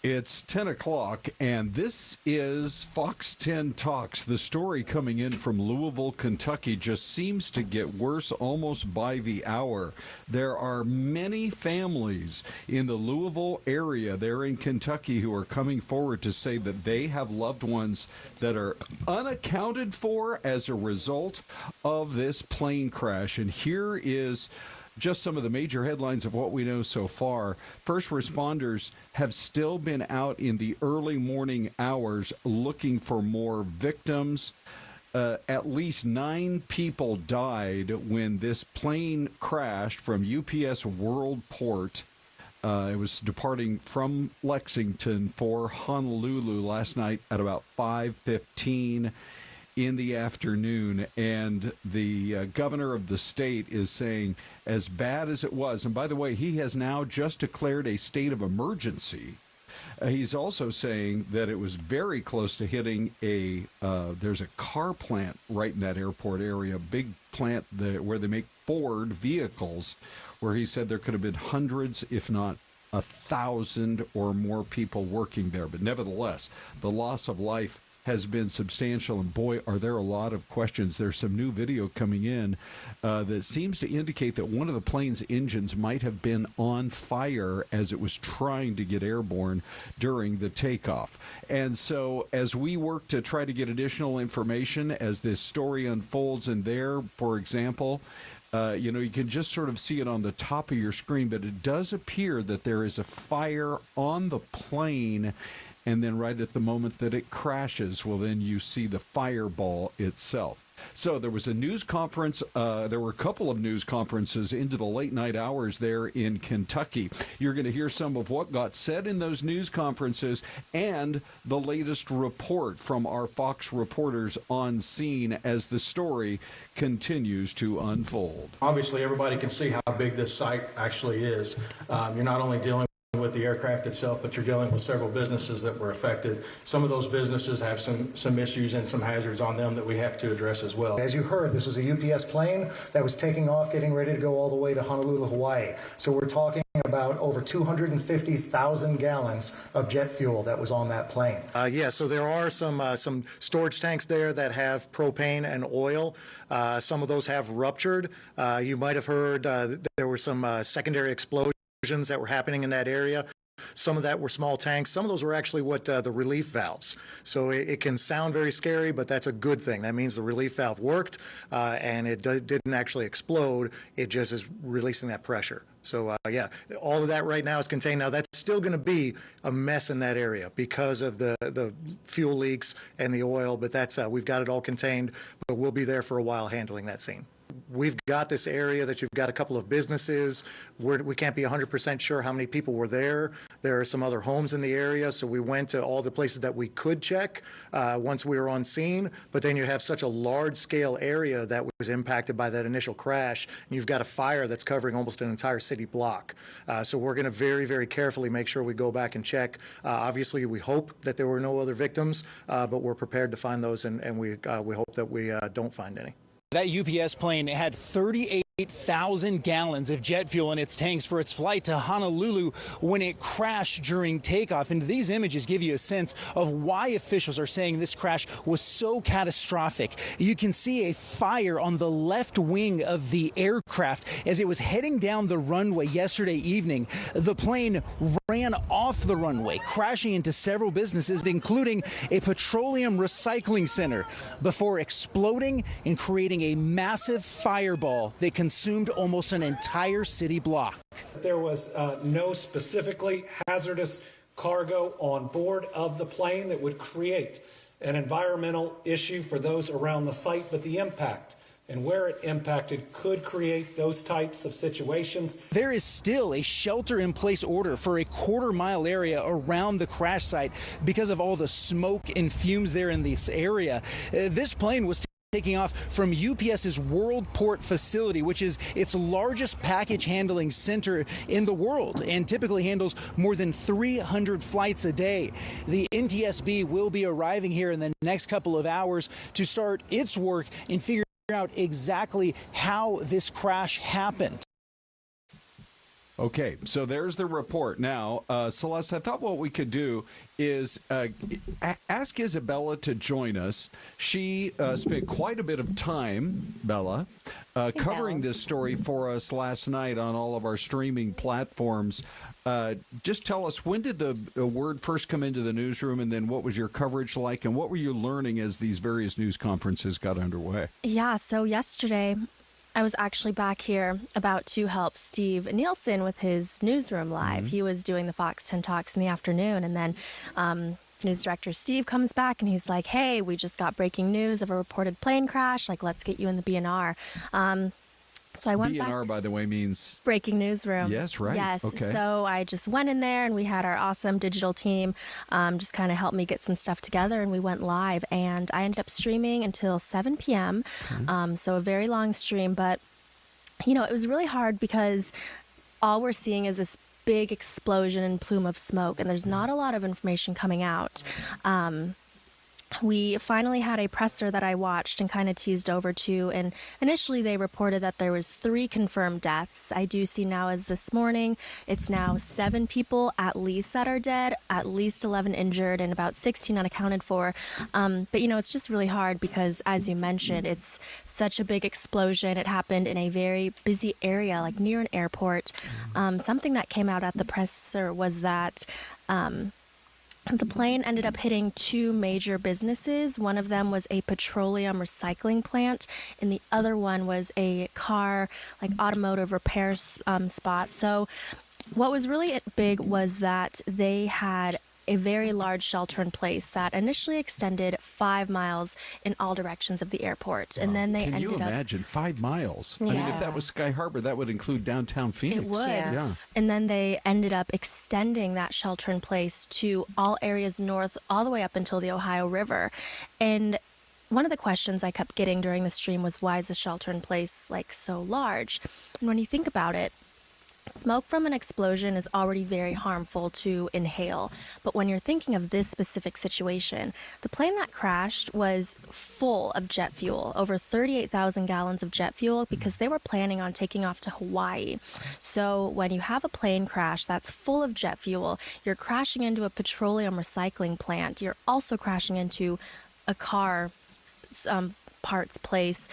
It's 10 o'clock, and this is Fox 10 Talks. The story coming in from Louisville, Kentucky just seems to get worse almost by the hour. There are many families in the Louisville area there in Kentucky who are coming forward to say that they have loved ones that are unaccounted for as a result of this plane crash. And here is just some of the major headlines of what we know so far. First responders have still been out in the early morning hours looking for more victims. At least 9 people died when this plane crashed from UPS World Port. It was departing from Lexington for Honolulu last night at about 5:15 in the afternoon, and the governor of the state is saying as bad as it was, and by the way, he has now just declared a state of emergency. He's also saying that it was very close to hitting there's a car plant right in that airport area, a big plant where they make Ford vehicles, where he said there could have been hundreds, if not 1,000 or more people working there. But nevertheless, the loss of life has been substantial, and boy, are there a lot of questions. There's some new video coming in that seems to indicate that one of the plane's engines might have been on fire as it was trying to get airborne during the takeoff. And so as we work to try to get additional information as this story unfolds, and there, for example, you can just sort of see it on the top of your screen, but it does appear that there is a fire on the plane. And then right at the moment that it crashes, well, then you see the fireball itself. So there was a news conference. There were a couple of news conferences into the late night hours there in Kentucky. You're going to hear some of what got said in those news conferences and the latest report from our Fox reporters on scene as the story continues to unfold. Obviously, everybody can see how big this site actually is. You're not only dealing with the aircraft itself, but you're dealing with several businesses that were affected. Some of those businesses have some issues and some hazards on them that we have to address as well. As you heard, this was a UPS plane that was taking off, getting ready to go all the way to Honolulu, Hawaii. So we're talking about over 250,000 gallons of jet fuel that was on that plane. So there are some storage tanks there that have propane and oil. Some of those have ruptured. You might have heard there were some secondary explosions that were happening in that area. Some of that were small tanks. Some of those were actually the relief valves. So it can sound very scary, but that's a good thing. That means the relief valve worked and it didn't actually explode. It just is releasing that pressure. So, all of that right now is contained. Now, that's still going to be a mess in that area because of the fuel leaks and the oil, but we've got it all contained, but we'll be there for a while handling that scene. We've got this area that you've got a couple of businesses. We can't be 100% sure how many people were there. There are some other homes in the area, so we went to all the places that we could check once we were on scene. But then you have such a large-scale area that was impacted by that initial crash, and you've got a fire that's covering almost an entire city block. So we're going to very, very carefully make sure we go back and check. Obviously, we hope that there were no other victims, but we're prepared to find those, and we hope that we don't find any. That UPS plane had 38,000 gallons of jet fuel in its tanks for its flight to Honolulu when it crashed during takeoff. And these images give you a sense of why officials are saying this crash was so catastrophic. You can see a fire on the left wing of the aircraft as it was heading down the runway yesterday evening. The plane ran off the runway, crashing into several businesses, including a petroleum recycling center, before exploding and creating a massive fireball that consumed almost an entire city block. There was no specifically hazardous cargo on board of the plane that would create an environmental issue for those around the site, but the impact and where it impacted could create those types of situations. There is still a shelter-in-place order for a quarter-mile area around the crash site because of all the smoke and fumes there in this area. This plane was taking off from UPS's World Port facility, which is its largest package handling center in the world and typically handles more than 300 flights a day. The NTSB will be arriving here in the next couple of hours to start its work in figuring out exactly how this crash happened. Okay, so there's the report. Now, Syleste, I thought what we could do is ask Isabella to join us. She spent quite a bit of time, Bella, covering this story for us last night on all of our streaming platforms. Just tell us, when did the word first come into the newsroom, and then what was your coverage like, and what were you learning as these various news conferences got underway? Yeah, so yesterday I was actually back here about to help Steve Nielsen with his newsroom live. He was doing the Fox 10 Talks in the afternoon, and then news director Steve comes back and he's like, hey, we just got breaking news of a reported plane crash. Like, let's get you in the B&R. So I went B&R, back. by the way, means Breaking newsroom. Yes, right. Yes. Okay. So I just went in there, and we had our awesome digital team just kind of help me get some stuff together, and we went live. And I ended up streaming until 7 p.m. So a very long stream. But, you know, it was really hard because all we're seeing is this big explosion and plume of smoke, and there's not a lot of information coming out. We finally had a presser that I watched and kind of teased over to, and initially they reported that there was 3 confirmed deaths. I do see now as this morning, it's now 7 people at least that are dead, at least 11 injured, and about 16 unaccounted for. But, you know, it's just really hard because, as you mentioned, it's such a big explosion. It happened in a very busy area, like near an airport. Something that came out at the presser was that the plane ended up hitting 2 major businesses. One of them was a petroleum recycling plant, and the other one was a car, like automotive repair spot. So what was really big was that they had a very large shelter in place that initially extended 5 miles in all directions of the airport. And then they Can ended you up... imagine 5 miles? I mean, if that was Sky Harbor, that would include downtown Phoenix. It would. Yeah. And then they ended up extending that shelter in place to all areas north, all the way up until the Ohio River. And one of the questions I kept getting during the stream was, why is the shelter in place like so large? And when you think about it, smoke from an explosion is already very harmful to inhale. But when you're thinking of this specific situation, the plane that crashed was full of jet fuel, over 38,000 gallons of jet fuel, because they were planning on taking off to Hawaii. So when you have a plane crash that's full of jet fuel, you're crashing into a petroleum recycling plant. You're also crashing into a car parts place.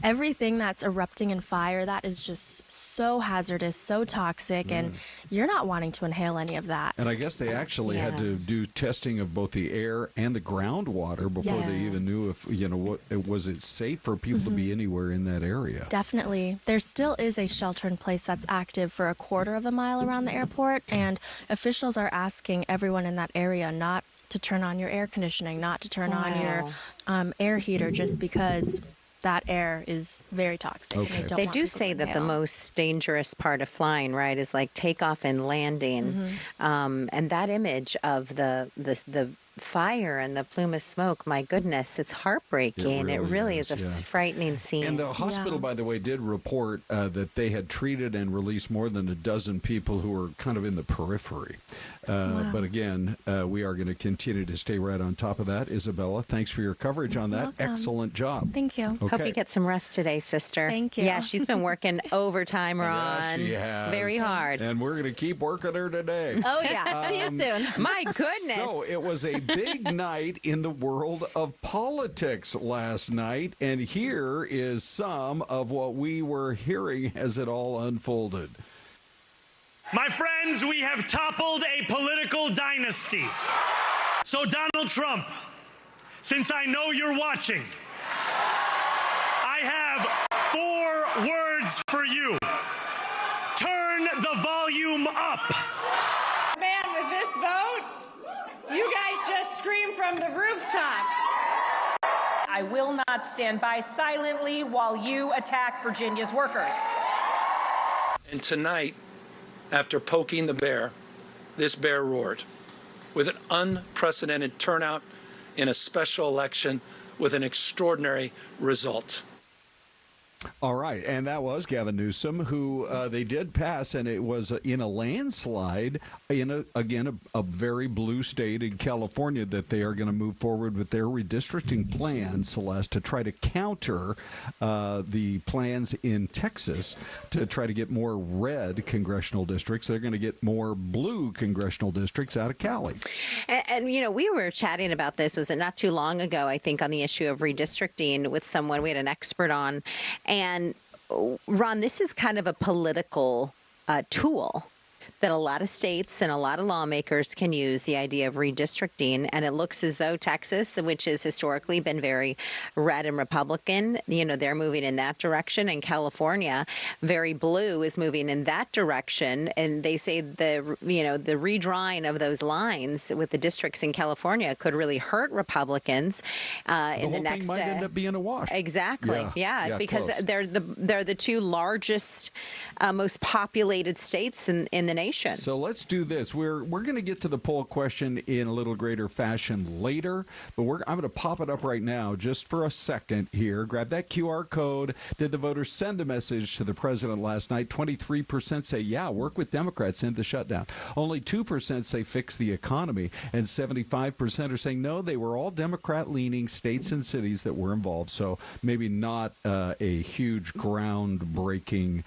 Everything that's erupting in fire, that is just so hazardous, so toxic, and you're not wanting to inhale any of that. And I guess they actually had to do testing of both the air and the groundwater before they even knew if, you know, what was it safe for people to be anywhere in that area. Definitely. There still is a shelter in place that's active for a quarter of a mile around the airport, and officials are asking everyone in that area not to turn on your air conditioning, not to turn on your air heater, just because that air is very toxic. Okay. And They do say that the most dangerous part of flying, right, is like takeoff and landing. And that image of the fire and the plume of smoke, my goodness, it's heartbreaking. It really is a frightening scene. And the hospital, by the way, did report that they had treated and released more than a dozen people who were kind of in the periphery. But again, we are going to continue to stay right on top of that. Isabella, thanks for your coverage on that. Welcome. Excellent job. Thank you. Okay. Hope you get some rest today, sister. Thank you. Yeah, she's been working overtime, Ron. Yes, she has. Very hard. And we're going to keep working her today. Oh, yeah. See you soon. My goodness. So it was a big night in the world of politics last night, and here is some of what we were hearing as it all unfolded. My friends, we have toppled a political dynasty. So Donald Trump, since I know you're watching, I have 4 words for you. Turn the volume up. Man, with this vote, you guys just scream from the rooftops. I will not stand by silently while you attack Virginia's workers. And tonight, after poking the bear, this bear roared with an unprecedented turnout in a special election with an extraordinary result. All right, and that was Gavin Newsom, who they did pass, and it was in a landslide in, a very blue state in California that they are going to move forward with their redistricting plan, Celeste, to try to counter the plans in Texas to try to get more red congressional districts. They're going to get more blue congressional districts out of Cali. And, we were chatting about this, was it not too long ago, I think, on the issue of redistricting with someone. We had an expert on. And, Ron, this is kind of a political tool that a lot of states and a lot of lawmakers can use, the idea of redistricting. And it looks as though Texas, which has historically been very red and Republican, they're moving in that direction. And California, very blue, is moving in that direction. And they say the redrawing of those lines with the districts in California could really hurt Republicans in the next. The whole thing might end up being a wash. Exactly. Yeah, because close. They're the two largest, most populated states in the nation. So let's do this. We're going to get to the poll question in a little greater fashion later, but I'm going to pop it up right now just for a second here. Grab that QR code. Did the voters send a message to the president last night? 23% say, yeah, work with Democrats, end the shutdown. Only 2% say fix the economy, and 75% are saying no, they were all Democrat-leaning states and cities that were involved, so maybe not a huge groundbreaking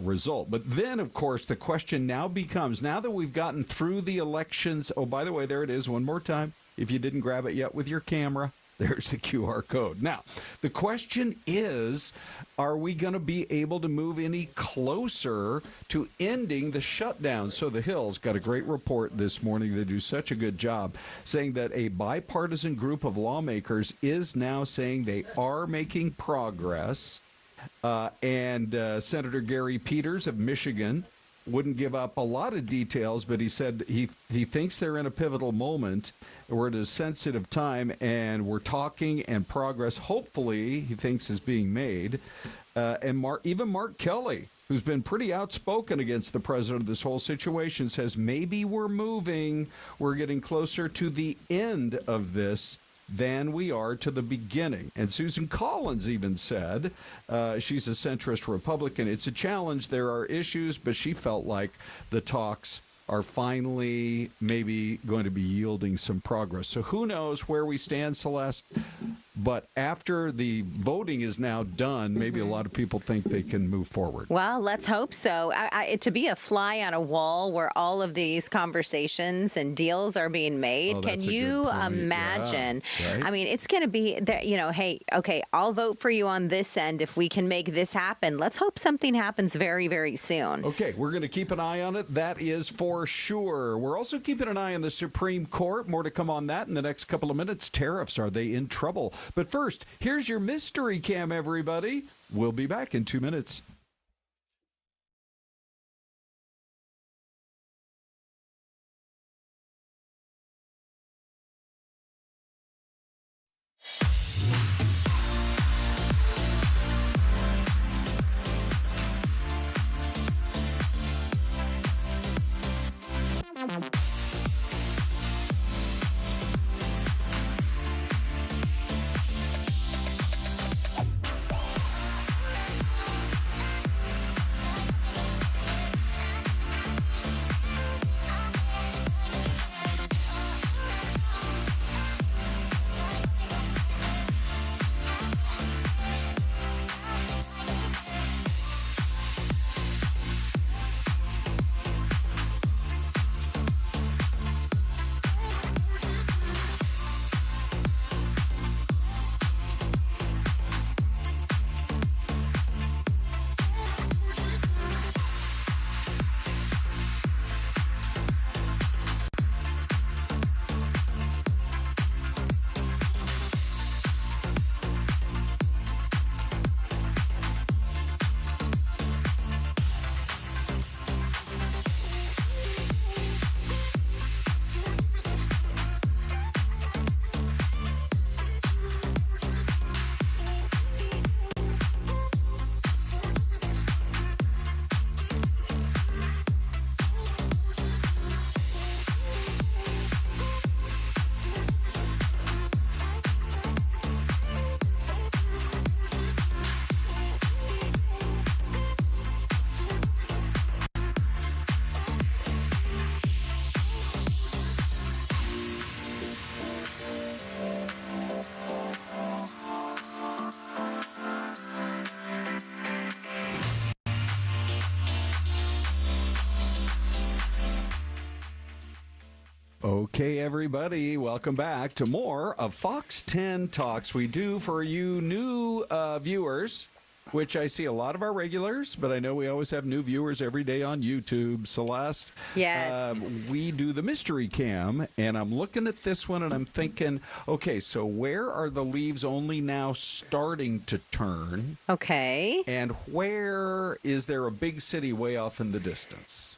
result. But then, of course, the question now becomes, now that we've gotten through the elections, oh, by the way, there it is one more time. If you didn't grab it yet with your camera, there's the QR code. Now, the question is, are we going to be able to move any closer to ending the shutdown? So the Hill's got a great report this morning. They do such a good job saying that a bipartisan group of lawmakers is now saying they are making progress. And Senator Gary Peters of Michigan wouldn't give up a lot of details, but he said he thinks they're in a pivotal moment. We're at a sensitive time, and we're talking, and progress, hopefully, he thinks is being made. And even Mark Kelly, who's been pretty outspoken against the president of this whole situation, says maybe we're getting closer to the end of this than we are to the beginning. And Susan Collins even said, she's a centrist Republican, it's a challenge, there are issues, but she felt like the talks are finally maybe going to be yielding some progress. So who knows where we stand, Celeste? But after the voting is now done, maybe a lot of people think they can move forward. Well, let's hope so. To be a fly on a wall where all of these conversations and deals are being made, can you imagine? Yeah, right? I mean, it's going to be, hey, okay, I'll vote for you on this end if we can make this happen. Let's hope something happens very, very soon. Okay, we're going to keep an eye on it. That is for sure. We're also keeping an eye on the Supreme Court. More to come on that in the next couple of minutes. Tariffs, are they in trouble? But first, here's your mystery cam, everybody. We'll be back in 2 minutes. Okay, everybody, welcome back to more of Fox 10 Talks. We do for you new viewers, which I see a lot of our regulars, but I know we always have new viewers every day on YouTube. Celeste, yes, we do the mystery cam, and I'm looking at this one and I'm thinking, okay, so where are the leaves only now starting to turn? Okay. And where is there a big city way off in the distance?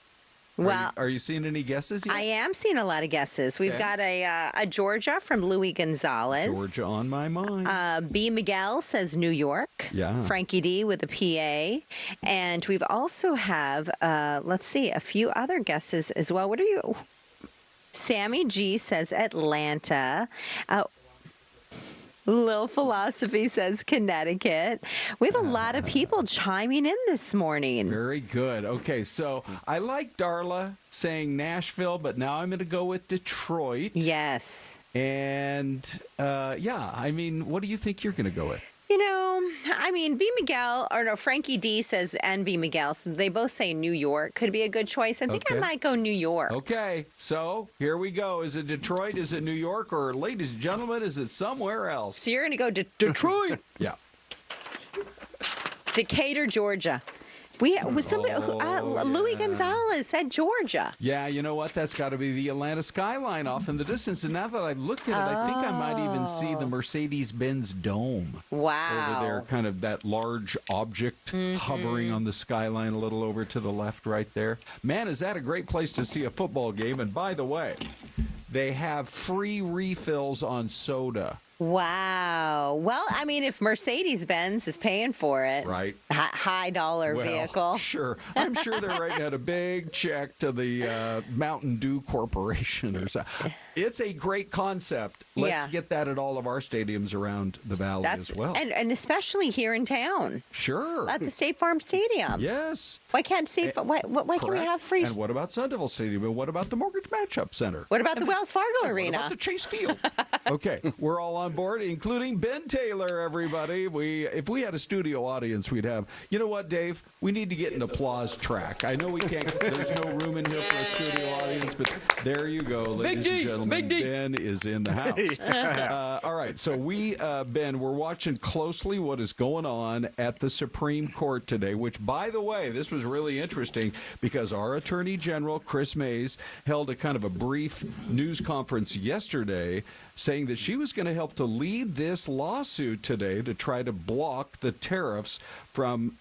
Well, are you seeing any guesses yet? I am seeing a lot of guesses. We've got a Georgia from Louis Gonzalez. Georgia on my mind. B. Miguel says New York. Yeah. Frankie D with a PA. And we've also have, let's see, a few other guesses as well. What are you? Sammy G says Atlanta. Lil Philosophy says Connecticut. We have a lot of people chiming in this morning. Very good. Okay, so I like Darla saying Nashville, but now I'm going to go with Detroit. Yes. And, yeah, I mean, what do you think you're going to go with? You know, I mean, B. Miguel, or no, Frankie D says, and B. Miguel, they both say New York could be a good choice. I think I might go New York. Okay, so here we go. Is it Detroit? Is it New York? Or, ladies and gentlemen, is it somewhere else? So you're going to go to Detroit. Yeah. Decatur, Georgia. Louis Gonzalez said Georgia. Yeah, you know what? That's got to be the Atlanta skyline off in the distance. And now that I've looked at it, I think I might even see the Mercedes-Benz Dome. Wow. Over there, kind of that large object hovering on the skyline a little over to the left right there. Man, is that a great place to see a football game. And by the way, they have free refills on soda. Wow. Well, I mean, if Mercedes-Benz is paying for it, right? High dollar vehicle. Sure. I'm sure they're writing out a big check to the Mountain Dew Corporation or something. It's a great concept. Let's get that at all of our stadiums around the valley as well. And especially here in town. Sure. At the State Farm Stadium. Yes. Why can't why can we have free? And what about Sun Devil Stadium? And what about the Mortgage Matchup Center? What about the Wells Fargo Arena? What about the Chase Field? Okay, we're all on board, including Ben Taylor, everybody. If we had a studio audience, we'd have, you know what, Dave? We need to get an applause track. I know we can't, there's no room in here for a studio audience, but there you go, ladies and gentlemen. Ben is in the house. All right, so Ben, we're watching closely what is going on at the Supreme Court today, which, by the way, this was really interesting because our Attorney General, Chris Mays, held a kind of a brief news conference yesterday saying that she was going to help to lead this lawsuit today to try to block the tariffs from,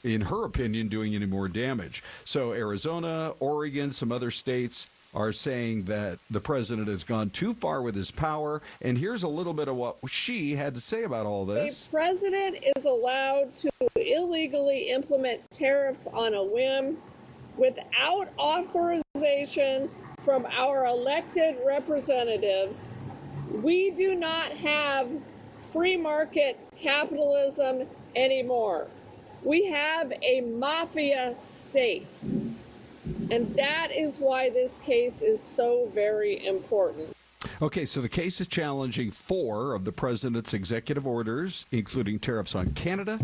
in her opinion, doing any more damage. So Arizona, Oregon, some other states are saying that the president has gone too far with his power. And here's a little bit of what she had to say about all this. The president is allowed to illegally implement tariffs on a whim without authorization from our elected representatives. We do not have free market capitalism anymore. We have a mafia state. And that is why this case is so very important. Okay, so the case is challenging 4 of the president's executive orders, including tariffs on Canada,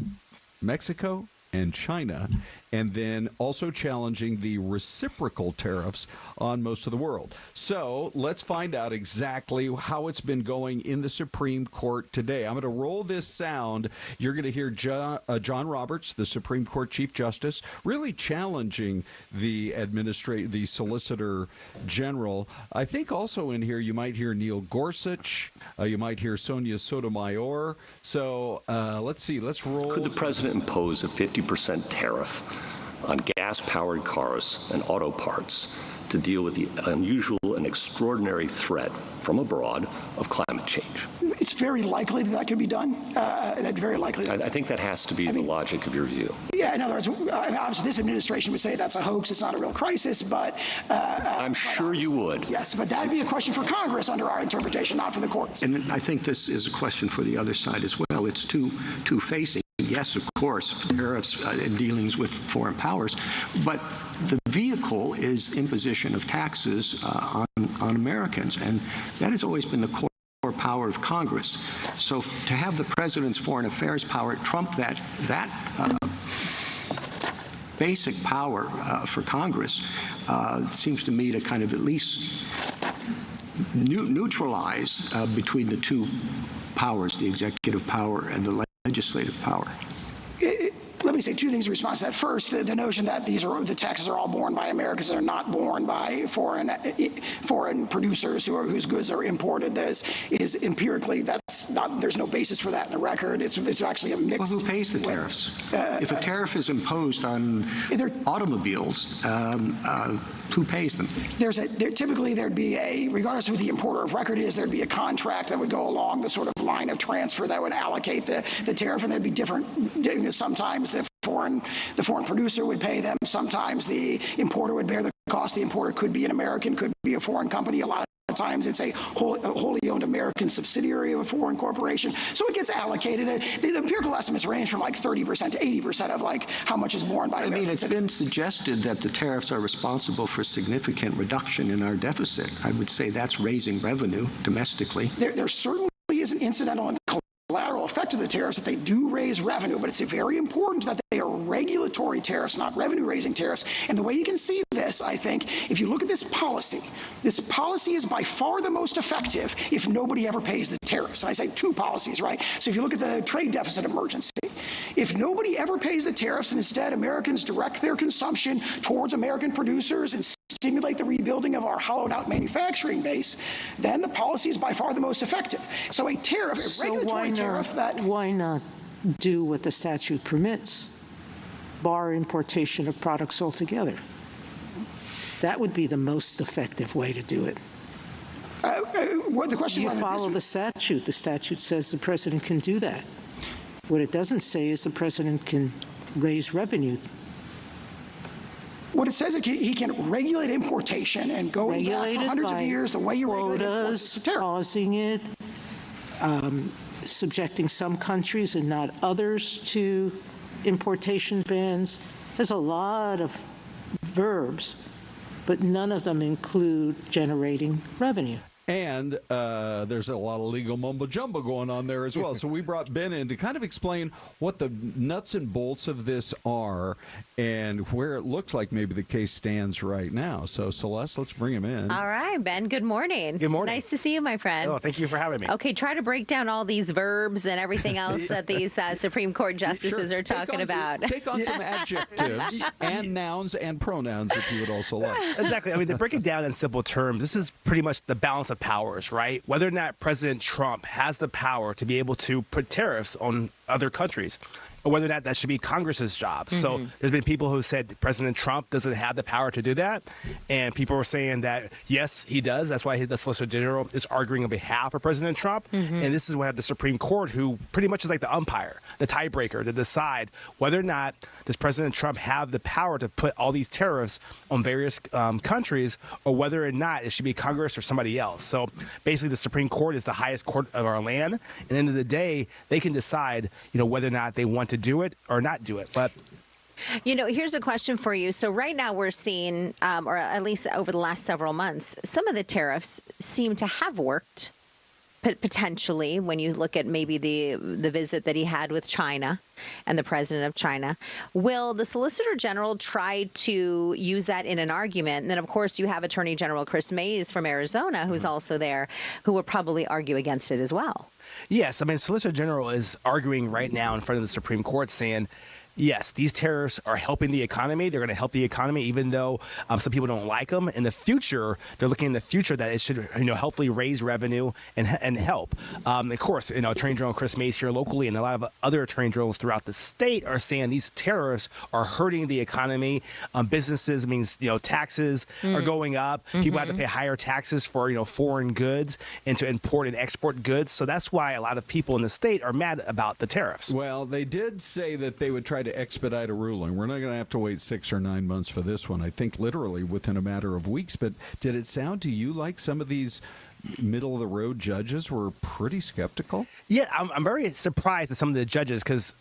Mexico, and China, and then also challenging the reciprocal tariffs on most of the world. So let's find out exactly how it's been going in the Supreme Court today. I'm going to roll this sound. You're going to hear John Roberts, the Supreme Court Chief Justice, really challenging the Solicitor General. I think also in here you might hear Neil Gorsuch. You might hear Sonia Sotomayor. So let's see. Let's roll. Could the president impose a 50% tariff on gas-powered cars and auto parts to deal with the unusual and extraordinary threat from abroad of climate change? It's very likely that could be done. That's very likely. I think that has to be the logic of your view. Yeah, in other words, obviously this administration would say that's a hoax, it's not a real crisis, but... I'm sure you would. Yes, but that would be a question for Congress under our interpretation, not for the courts. And I think this is a question for the other side as well. It's two-facing. Yes, of course, tariffs and dealings with foreign powers, but the vehicle is imposition of taxes on Americans, and that has always been the core power of Congress. So to have the president's foreign affairs power trump that basic power for Congress seems to me to kind of at least neutralize between the two powers, the executive power and the legislative power? Let me say two things in response to that. First, the notion that the taxes are all borne by Americans and are not borne by foreign producers whose goods are imported is empirically, there's no basis for that in the record. It's actually a mixed. Well, who pays the tariffs? If a tariff is imposed on automobiles, who pays them? Typically there'd be regardless of who the importer of record is, there'd be a contract that would go along the sort of line of transfer that would allocate the tariff, and there'd be different. Sometimes the foreign producer would pay them. Sometimes the importer would bear the cost. The importer could be an American, could be a foreign company. A lot of times it's a wholly owned American subsidiary of a foreign corporation. So it gets allocated. The empirical estimates range from like 30% to 80% of like how much is borne by American it's been suggested that the tariffs are responsible for significant reduction in our deficit. I would say that's raising revenue domestically. There certainly is an incidental and collateral effect of the tariffs that they do raise revenue, but it's very important that they are regulatory tariffs, not revenue-raising tariffs. And the way you can see this, I think, if you look at this policy is by far the most effective if nobody ever pays the tariffs. And I say two policies, right? So if you look at the trade deficit emergency, if nobody ever pays the tariffs and instead Americans direct their consumption towards American producers and stimulate the rebuilding of our hollowed-out manufacturing base, then the policy is by far the most effective. So a tariff, a regulatory tariff that... Why not do what the statute permits? Bar importation of products altogether. That would be the most effective way to do it. The question you follow the statute. The statute says the president can do that. What it doesn't say is the president can raise revenue. What it says is he can regulate importation and go back for hundreds of years the way you regulate quotas, pausing it, subjecting some countries and not others to importation bans. There's a lot of verbs, but none of them include generating revenue. And there's a lot of legal mumbo-jumbo going on there as well. So we brought Ben in to kind of explain what the nuts and bolts of this are and where it looks like maybe the case stands right now. So, Syleste, let's bring him in. All right, Ben, good morning. Good morning. Nice to see you, my friend. Oh, thank you for having me. Okay, try to break down all these verbs and everything else that these Supreme Court justices are talking about. Take on some adjectives and nouns and pronouns if you would also like. Exactly. I mean, to break it down in simple terms, this is pretty much the balance of powers, right? Whether or not President Trump has the power to be able to put tariffs on other countries, or whether or not that should be Congress's job. So there's been people who said President Trump doesn't have the power to do that, and people are saying that, yes, he does. That's why the Solicitor General is arguing on behalf of President Trump, and this is why the Supreme Court, who pretty much is like the umpire, the tiebreaker, to decide whether or not does President Trump have the power to put all these tariffs on various countries, or whether or not it should be Congress or somebody else. So basically, the Supreme Court is the highest court of our land, and at the end of the day, they can decide, whether or not they want to do it or not do it. But here's a question for you. So right now we're seeing, or at least over the last several months, some of the tariffs seem to have worked potentially when you look at maybe the visit that he had with China and the president of China. Will the Solicitor General try to use that in an argument? And then, of course, you have Attorney General Chris Mays from Arizona, who's also there, who will probably argue against it as well. Yes, I mean, Solicitor General is arguing right now in front of the Supreme Court saying, yes, these tariffs are helping the economy. They're going to help the economy, even though some people don't like them. In the future, they're looking in the future that it should, hopefully raise revenue and help. Of course, Attorney General Chris Mays here locally and a lot of other attorney generals throughout the state are saying these tariffs are hurting the economy. Businesses means, taxes are going up. People have to pay higher taxes for, foreign goods and to import and export goods. So that's why a lot of people in the state are mad about the tariffs. Well, they did say that they would try to expedite a ruling. We're not going to have to wait 6 or 9 months for this one. I think literally within a matter of weeks. But did it sound to you like some of these middle-of-the-road judges were pretty skeptical? Yeah, I'm very surprised at some of the judges because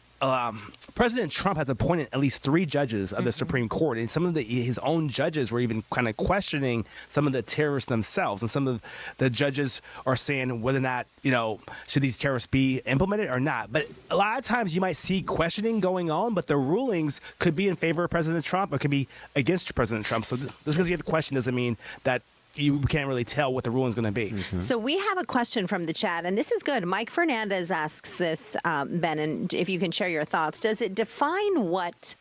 President Trump has appointed at least 3 judges of the Supreme Court, and some of his own judges were even kind of questioning some of the tariffs themselves. And some of the judges are saying whether or not, should these tariffs be implemented or not. But a lot of times you might see questioning going on, but the rulings could be in favor of President Trump or could be against President Trump. So just because you have a question doesn't mean that you can't really tell what the ruling is going to be. So we have a question from the chat, and this is good. Mike Fernandez asks this, Ben, and if you can share your thoughts. Does it define what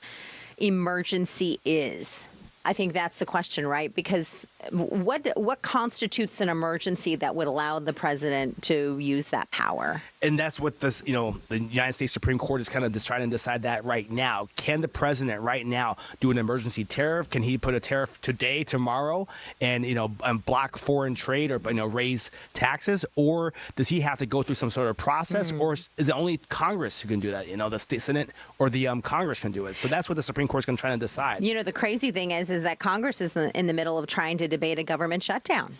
emergency is? I think that's the question, right? Because what constitutes an emergency that would allow the president to use that power? And that's what the United States Supreme Court is kind of just trying to decide that right now. Can the president right now do an emergency tariff? Can he put a tariff today, tomorrow, and block foreign trade or raise taxes? Or does he have to go through some sort of process? Or is it only Congress who can do that? The state Senate or the Congress can do it. So that's what the Supreme Court is going to try to decide. The crazy thing is that Congress is in the middle of trying to debate a government shutdown.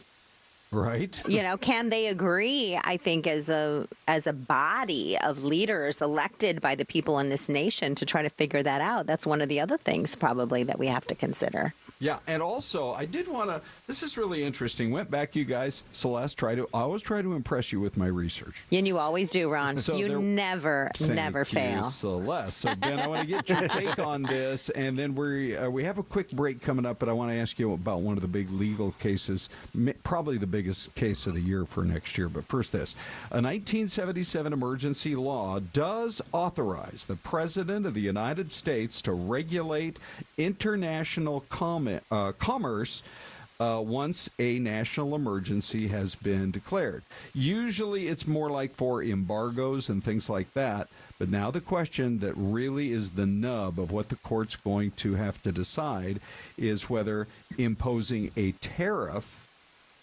Right. Can they agree, I think, as a body of leaders elected by the people in this nation to try to figure that out? That's one of the other things probably that we have to consider. Yeah, and also, I did want to, this is really interesting. Went back, you guys, Celeste, I always try to impress you with my research. And you always do, Ron. So you never fail. Celeste. So, Ben, I want to get your take on this, and then we have a quick break coming up, but I want to ask you about one of the big legal cases, probably the biggest case of the year for next year. But first this, a 1977 emergency law does authorize the President of the United States to regulate international commerce once a national emergency has been declared. Usually it's more like for embargoes and things like that, but now the question that really is the nub of what the court's going to have to decide is whether imposing a tariff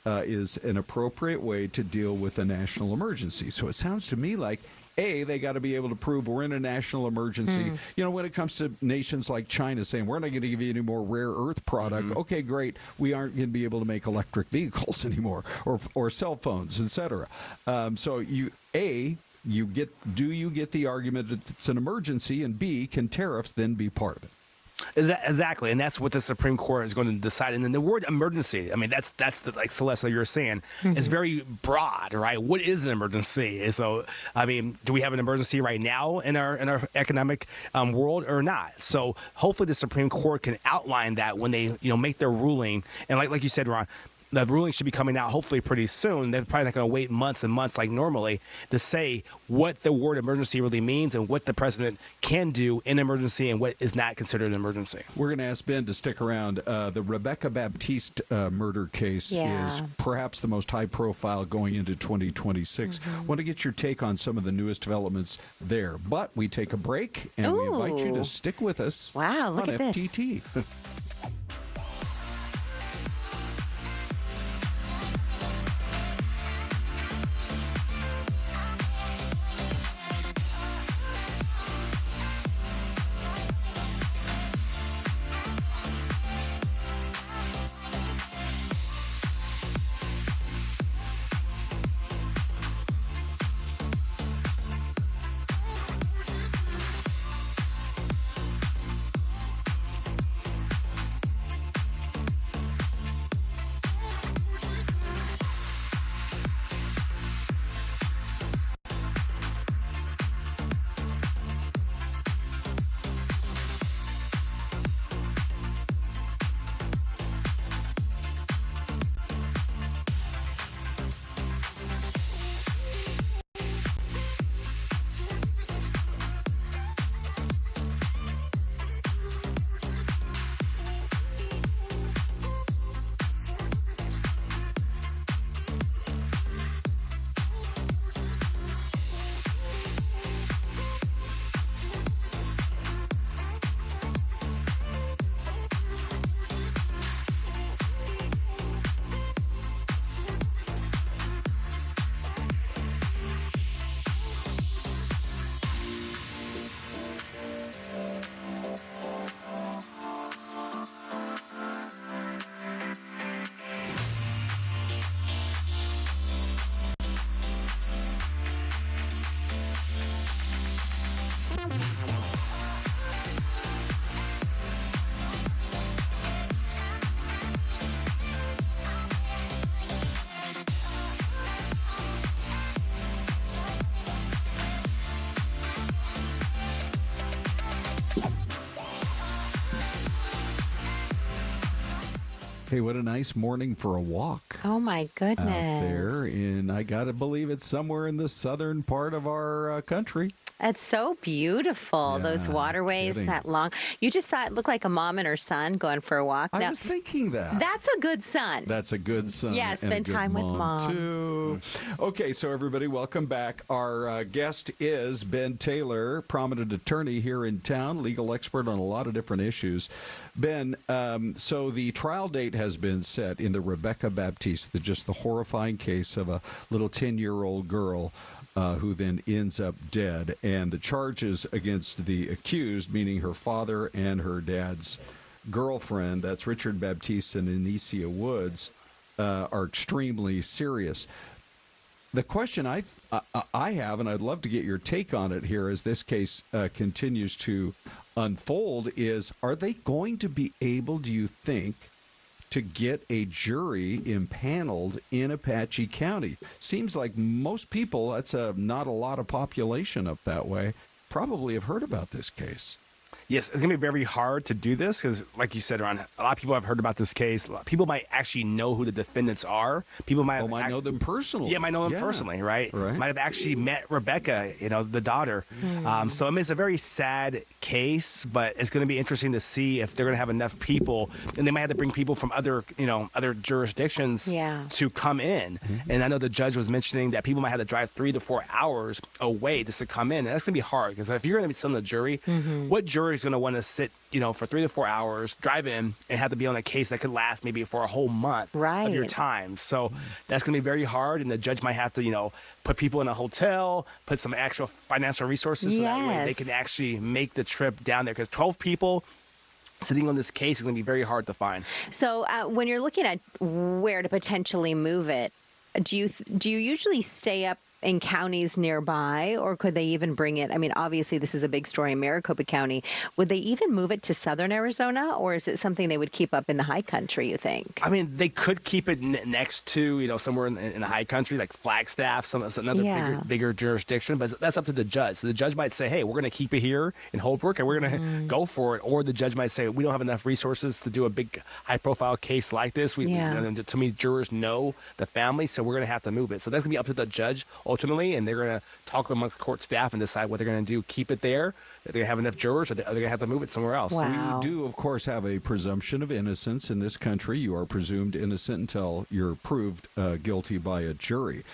is an appropriate way to deal with a national emergency. So it sounds to me like they got to be able to prove we're in a national emergency. When it comes to nations like China saying, we're not going to give you any more rare earth product. Okay, great. We aren't going to be able to make electric vehicles anymore or cell phones, etc. So do you get the argument that it's an emergency, and B, can tariffs then be part of it? Exactly, and that's what the Supreme Court is going to decide. And then the word emergency, I mean, that's like Celeste, like you were saying, is very broad, right? What is an emergency? And so, I mean, do we have an emergency right now in our economic world or not? So hopefully the Supreme Court can outline that when they make their ruling. And like you said, Ron, the ruling should be coming out hopefully pretty soon. They're probably not going to wait months and months like normally to say what the word emergency really means and what the president can do in emergency and what is not considered an emergency. We're going to ask Ben to stick around. The Rebekah Baptiste murder case is perhaps the most high profile going into 2026. Want to get your take on some of the newest developments there. But we take a break and we invite you to stick with us. Wow, look on at FTT. this. Hey, what a nice morning for a walk. Oh, my goodness. Out there, and I got to believe it's somewhere in the southern part of our country. It's so beautiful, Yeah, those waterways, kidding. that long. You just saw it look like a mom and her son going for a walk. I was thinking that. That's a good son. That's a good son. Yeah, and spend a good time with mom. too. Okay, so everybody, welcome back. Our guest is Ben Taylor, prominent attorney here in town, legal expert on a lot of different issues. Ben, so the trial date has been set in the Rebekah Baptiste, just the horrifying case of a little 10-year-old girl who then ends up dead. And the charges against the accused, meaning her father and her dad's girlfriend, that's Richard Baptiste and Anicia Woods, are extremely serious. The question I have, and I'd love to get your take on it here as this case continues to unfold, is are they going to be able, do you think, to get a jury impaneled in Apache County? Seems like most people, that's not a lot of population up that way, probably have heard about this case. Yes, it's going to be very hard to do this because, like you said, Ron, a lot of people have heard about this case. People might actually know who the defendants are. People might know them personally. Yeah, might know them personally, right? Might have actually met Rebekah, the daughter. So, I mean, it's a very sad case, but it's going to be interesting to see if they're going to have enough people, and they might have to bring people from other jurisdictions to come in. And I know the judge was mentioning that people might have to drive 3 to 4 hours away just to come in. And that's going to be hard because if you're going to be sitting on the jury, what jury is going to want to sit, for 3 to 4 hours, drive in, and have to be on a case that could last maybe for a whole month of your time. So that's going to be very hard, and the judge might have to, put people in a hotel, put some actual financial resources so that way they can actually make the trip down there. Because 12 people sitting on this case is going to be very hard to find. So when you're looking at where to potentially move it, do you usually stay up in counties nearby, or could they even bring it? I mean, obviously, this is a big story in Maricopa County. Would they even move it to southern Arizona, or is it something they would keep up in the high country, you think? I mean, they could keep it next to, somewhere in the high country, like Flagstaff, another bigger jurisdiction, but that's up to the judge. So the judge might say, hey, we're going to keep it here in Holbrook, and we're going to go for it. Or the judge might say, we don't have enough resources to do a big, high-profile case like this. To me, jurors know the family, so we're going to have to move it. So that's going to be up to the judge ultimately, and they're going to talk amongst court staff and decide what they're going to do. Keep it there. Are they have enough jurors, or they're going to have to move it somewhere else? Wow. We do, of course, have a presumption of innocence in this country. You are presumed innocent until you're proved guilty by a jury.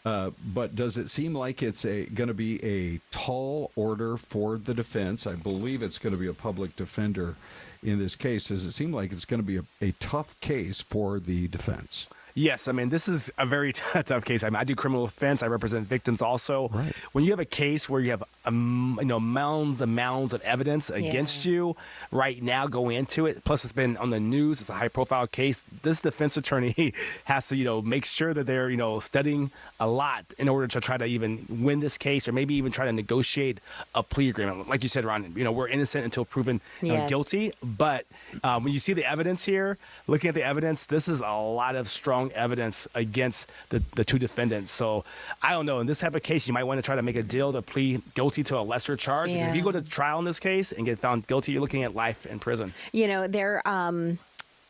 But does it seem like it's going to be a tall order for the defense? I believe it's going to be a public defender in this case. Does it seem like it's going to be a tough case for the defense? Yes, I mean, this is a very tough case. I mean, I do criminal defense. I represent victims also. Right. When you have a case where you have mounds and mounds of evidence against you right now going into it, plus it's been on the news, it's a high-profile case, this defense attorney has to, make sure that they're, studying a lot in order to try to even win this case, or maybe even try to negotiate a plea agreement. Like you said, Ron, we're innocent until proven guilty. But when you see the evidence here, looking at the evidence, this is a lot of strong evidence against the two defendants. So I don't know. In this type of case, you might want to try to make a deal to plead guilty to a lesser charge. Because if you go to trial in this case and get found guilty, you're looking at life in prison.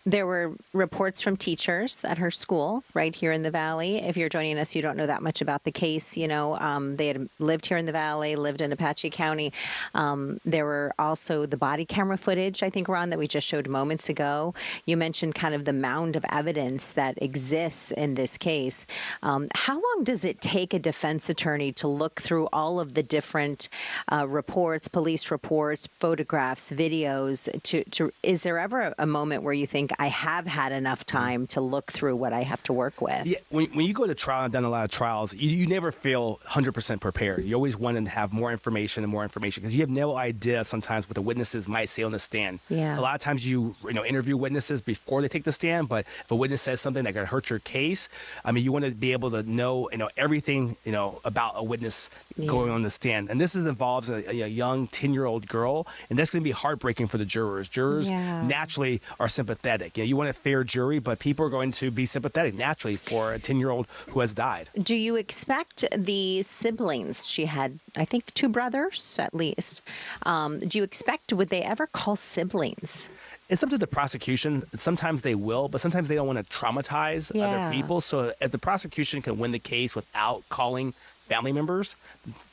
There were reports from teachers at her school right here in the Valley. If you're joining us, you don't know that much about the case. They had lived here in the Valley, lived in Apache County. There were also the body camera footage, I think, Ron, that we just showed moments ago. You mentioned kind of the mound of evidence that exists in this case. How long does it take a defense attorney to look through all of the different reports, police reports, photographs, videos? Is there ever a moment where you think, I have had enough time to look through what I have to work with? Yeah, when you go to trial, I've done a lot of trials, you never feel 100% prepared. You always want to have more information because you have no idea sometimes what the witnesses might say on the stand. Yeah. A lot of times you interview witnesses before they take the stand, but if a witness says something that could hurt your case, I mean, you want to be able to know everything about a witness going on the stand. And this involves a young 10-year-old girl, and that's going to be heartbreaking for the jurors. Jurors naturally are sympathetic. You want a fair jury, but people are going to be sympathetic naturally for a 10-year-old who has died. Do you expect the siblings? She had, I think, 2 brothers at least. Do you expect, would they ever call siblings? It's up to the prosecution. Sometimes they will, but sometimes they don't want to traumatize other people. So if the prosecution can win the case without calling family members,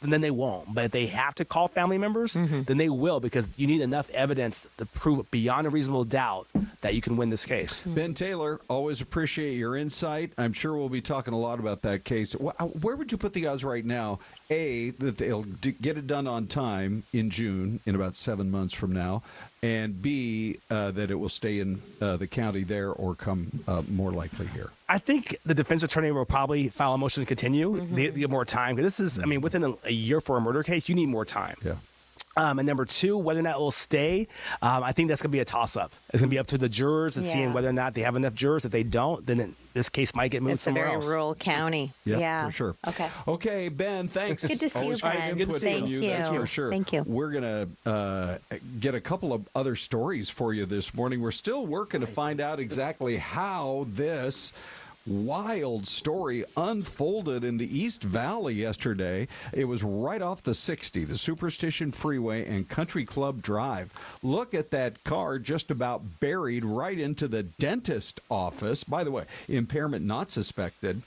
then they won't. But if they have to call family members, then they will, because you need enough evidence to prove beyond a reasonable doubt that you can win this case. Ben Taylor, always appreciate your insight. I'm sure we'll be talking a lot about that case. Where would you put the odds right now? A, that they'll get it done on time in June, in about 7 months from now, and B, that it will stay in the county there or come more likely here. I think the defense attorney will probably file a motion to continue. They get more time. This is, I mean, within a year for a murder case, you need more time. Yeah. And number two, whether or not it will stay, I think that's going to be a toss-up. It's going to be up to the jurors and seeing whether or not they have enough jurors. If they don't, then this case might get moved somewhere else. It's a very rural county. Yeah, for sure. Okay. Okay, Ben, thanks. Good to see Always you, great Ben. input Thank from you. That's for sure. Thank you. We're going to get a couple of other stories for you this morning. We're still working to find out exactly how this wild story unfolded in the East Valley yesterday. It was right off the 60, the Superstition Freeway and Country Club Drive. Look at that car just about buried right into the dentist office. By the way, impairment not suspected.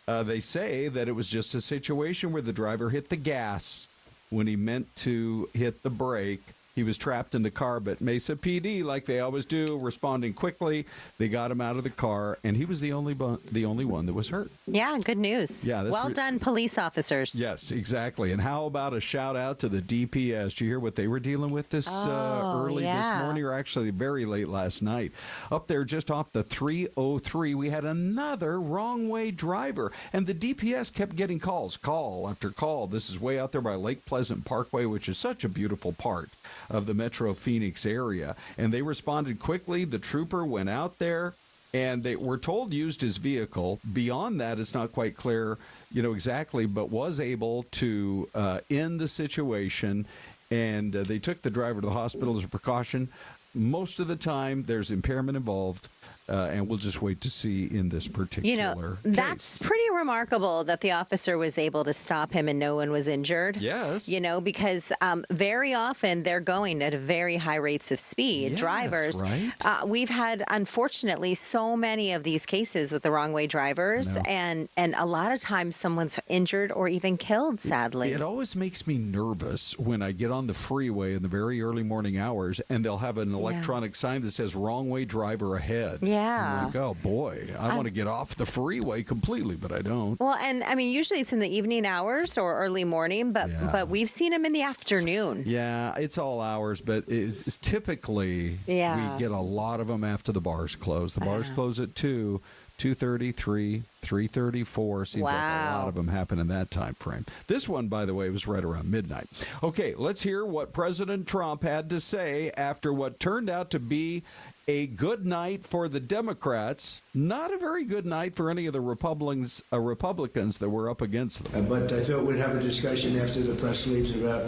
They say that it was just a situation where the driver hit the gas when he meant to hit the brake. He was trapped in the car, but Mesa PD, like they always do, responding quickly. They got him out of the car, and he was the only one that was hurt. Yeah, good news. Yeah, well done, police officers. Yes, exactly. And how about a shout out to the DPS? Did you hear what they were dealing with this early this morning, or actually very late last night? Up there just off the 303, we had another wrong-way driver, and the DPS kept getting calls, call after call. This is way out there by Lake Pleasant Parkway, which is such a beautiful part of the Metro Phoenix area, and they responded quickly. The trooper went out there, and they were told used his vehicle. Beyond that, it's not quite clear, exactly, but was able to end the situation, and they took the driver to the hospital as a precaution. Most of the time, there's impairment involved. And we'll just wait to see in this particular case. That's pretty remarkable that the officer was able to stop him and no one was injured. Yes. Because very often they're going at very high rates of speed. Yes, drivers. Right? We've had, unfortunately, so many of these cases with the wrong way drivers. And a lot of times someone's injured or even killed, sadly. It always makes me nervous when I get on the freeway in the very early morning hours and they'll have an electronic sign that says wrong way driver ahead. Yeah. I'm like, oh, boy, I want to get off the freeway completely, but I don't. Well, and I mean, usually it's in the evening hours or early morning, but we've seen them in the afternoon. Yeah, it's all hours, but it's typically we get a lot of them after the bars close. The bars close at 2, 2:30, 3, 3:34. Seems like a lot of them happen in that time frame. This one, by the way, was right around midnight. Okay, let's hear what President Trump had to say after what turned out to be a good night for the Democrats, not a very good night for any of the Republicans that were up against them. But I thought we'd have a discussion after the press leaves about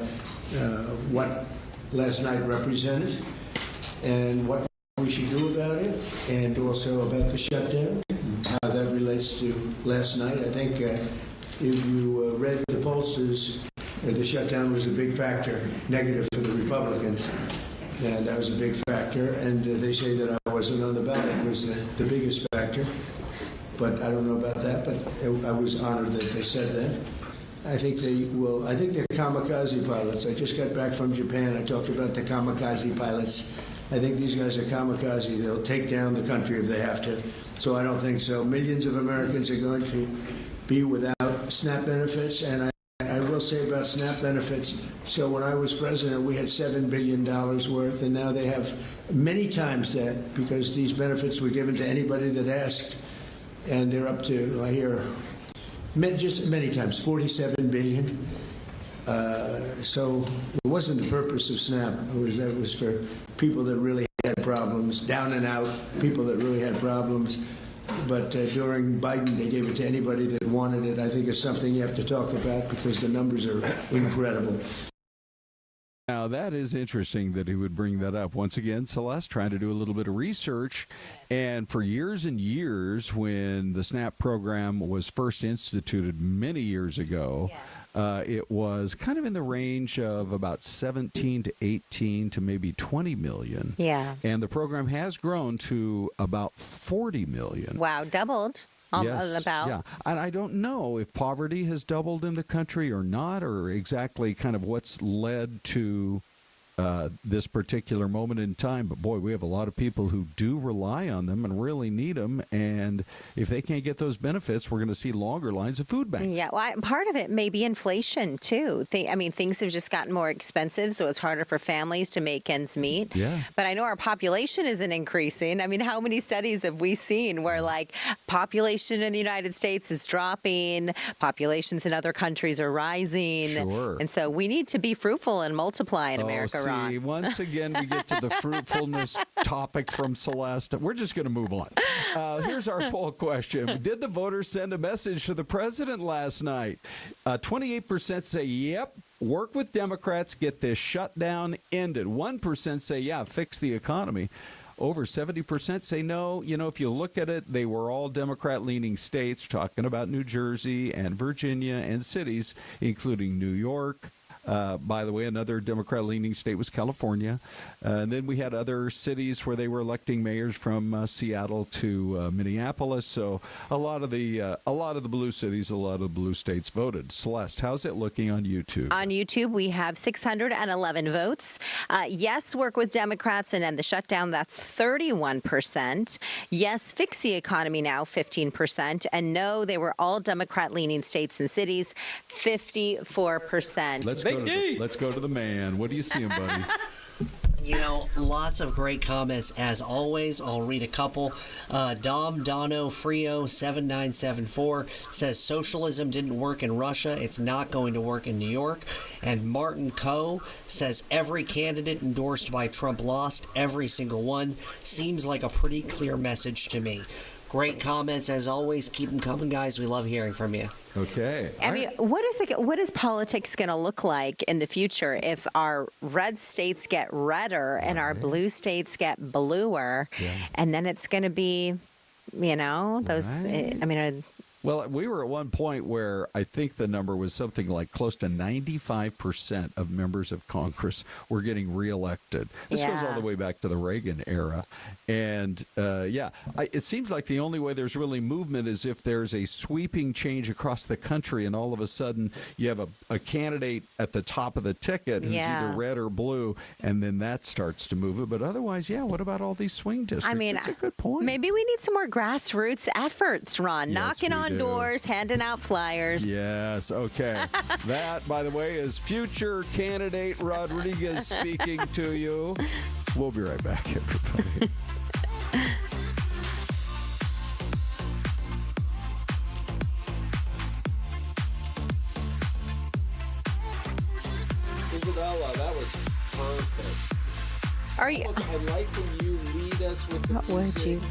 what last night represented and what we should do about it, and also about the shutdown, how that relates to last night. I think if you read the pollsters, the shutdown was a big factor, negative for the Republicans. And that was a big factor, and they say that I wasn't on the ballot was the biggest factor. But I don't know about that, but I was honored that they said that. I think they will. I think they're kamikaze pilots. I just got back from Japan. I talked about the kamikaze pilots. I think these guys are kamikaze. They'll take down the country if they have to. So I don't think so. Millions of Americans are going to be without SNAP benefits, and I will say about SNAP benefits, so when I was president, we had $7 billion worth, and now they have many times that, because these benefits were given to anybody that asked, and they're up to, I hear, just many times, $47 billion. So it wasn't the purpose of SNAP. It was for people that really had problems, down and out, people that really had problems. But during Biden, they gave it to anybody that wanted it. I think it's something you have to talk about because the numbers are incredible. Now, that is interesting that he would bring that up. Once again, Syleste trying to do a little bit of research. And for years and years, when the SNAP program was first instituted many years ago, it was kind of in the range of about 17 to 18 to maybe 20 million. Yeah. And the program has grown to about 40 million. Wow, doubled. Yes, yeah. And I don't know if poverty has doubled in the country or not, or exactly kind of what's led to this particular moment in time. But boy, we have a lot of people who do rely on them and really need them. And if they can't get those benefits, we're going to see longer lines of food banks. Yeah, well, part of it may be inflation, too. Things have just gotten more expensive, so it's harder for families to make ends meet. Yeah. But I know our population isn't increasing. I mean, how many studies have we seen where, like, population in the United States is dropping, populations in other countries are rising? Sure. And so we need to be fruitful and multiply in America, Ron. Once again, we get to the fruitfulness topic from Syleste. We're just going to move on. Here's our poll question. Did the voters send a message to the president last night? 28% say, yep, work with Democrats, get this shutdown ended. 1% say, yeah, fix the economy. Over 70% say no. You know, if you look at it, they were all Democrat-leaning states, talking about New Jersey and Virginia and cities, including New York. By the way, another Democrat-leaning state was California. And then we had other cities where they were electing mayors from Seattle to Minneapolis. So a lot of the blue cities, a lot of the blue states voted. Syleste, how's it looking on YouTube? On YouTube, we have 611 votes. Yes, work with Democrats and end the shutdown. That's 31%. Yes, fix the economy now, 15%. And no, they were all Democrat-leaning states and cities, 54%. Let's go to the man. What do you see him, buddy? You know, lots of great comments as always. I'll read a couple. Dom Dono Frio 7974 says socialism didn't work in Russia. It's not going to work in New York. And Martin Coe says every candidate endorsed by Trump lost, every single one. Seems like a pretty clear message to me. Great comments as always. Keep them coming, guys. We love hearing from you. Okay. I mean, what is politics going to look like in the future if our red states get redder and our blue states get bluer, and then it's going to be, those. I mean. Well, we were at one point where I think the number was something like close to 95% of members of Congress were getting reelected. This goes all the way back to the Reagan era. And, it seems like the only way there's really movement is if there's a sweeping change across the country and all of a sudden you have a candidate at the top of the ticket who's either red or blue, and then that starts to move it. But otherwise, what about all these swing districts? I mean, it's a good point. Maybe we need some more grassroots efforts, Ron. Knocking on doors, handing out flyers. Yes, okay. That, by the way, is future candidate Rodriguez speaking to you. We'll be right back, everybody. Isabella, that was perfect. Are you? I like when you lead us with the what music. Would you?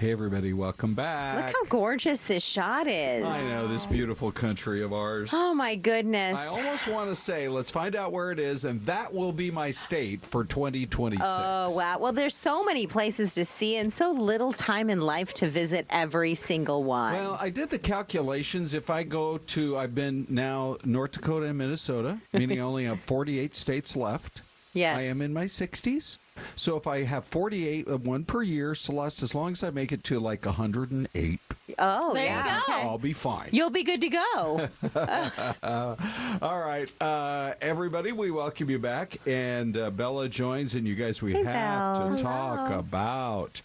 Hey, everybody, welcome back. Look how gorgeous this shot is. I know, this beautiful country of ours. Oh, my goodness. I almost want to say, let's find out where it is, and that will be my state for 2026. Oh, wow. Well, there's so many places to see and so little time in life to visit every single one. Well, I did the calculations. If I go to, I've been now North Dakota and Minnesota, meaning I only have 48 states left. Yes. I am in my 60s. So if I have 48, one per year, Celeste, as long as I make it to like 108, Oh, There yeah. you go. I'll be fine. You'll be good to go. All right, everybody, we welcome you back. And Bella joins, and you guys, we Hey, have Bells. to talk about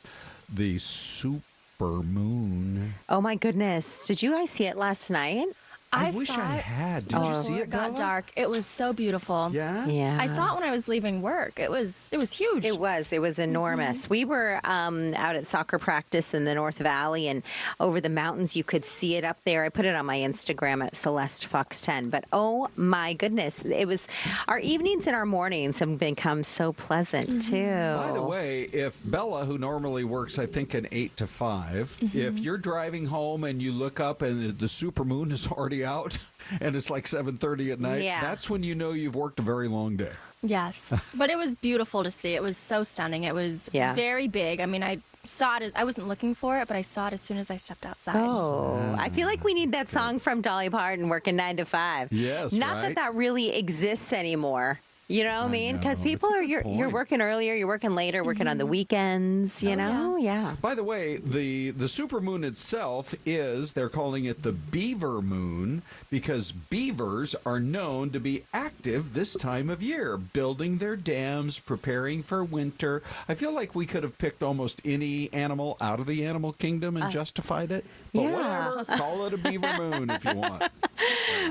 the super moon. Oh, my goodness. Did you guys see it last night? I wish saw I it had. Did you see before it, it got Bella? dark. It was so beautiful. Yeah? Yeah. I saw it when I was leaving work. It was huge. It was enormous. We were out at soccer practice in the North Valley, and over the mountains, you could see it up there. I put it on my Instagram at Syleste Fox 10. But oh my goodness, it was our evenings and our mornings have become so pleasant too. By the way, if Bella, who normally works, I think, an 8 to 5, if you're driving home and you look up and the super moon is already out and it's like 7:30 at night, Yeah. that's when you know you've worked a very long day. Yes. But it was beautiful to see. It was so stunning. It was Yeah. very big. I mean, I saw it. I wasn't looking for it, but I saw it as soon as I stepped outside. Oh, I feel like we need that song from Dolly Parton, Working 9 to 5. Yes, Not right? that really exists anymore. You know what I mean? Because know. people That's a are, good you're point. working earlier, you're working later, working on the weekends, you know? Yeah. By the way, the super moon itself is, they're calling it the beaver moon because beavers are known to be active this time of year, building their dams, preparing for winter. I feel like we could have picked almost any animal out of the animal kingdom and justified it. But yeah. whatever, call it a beaver moon if you want.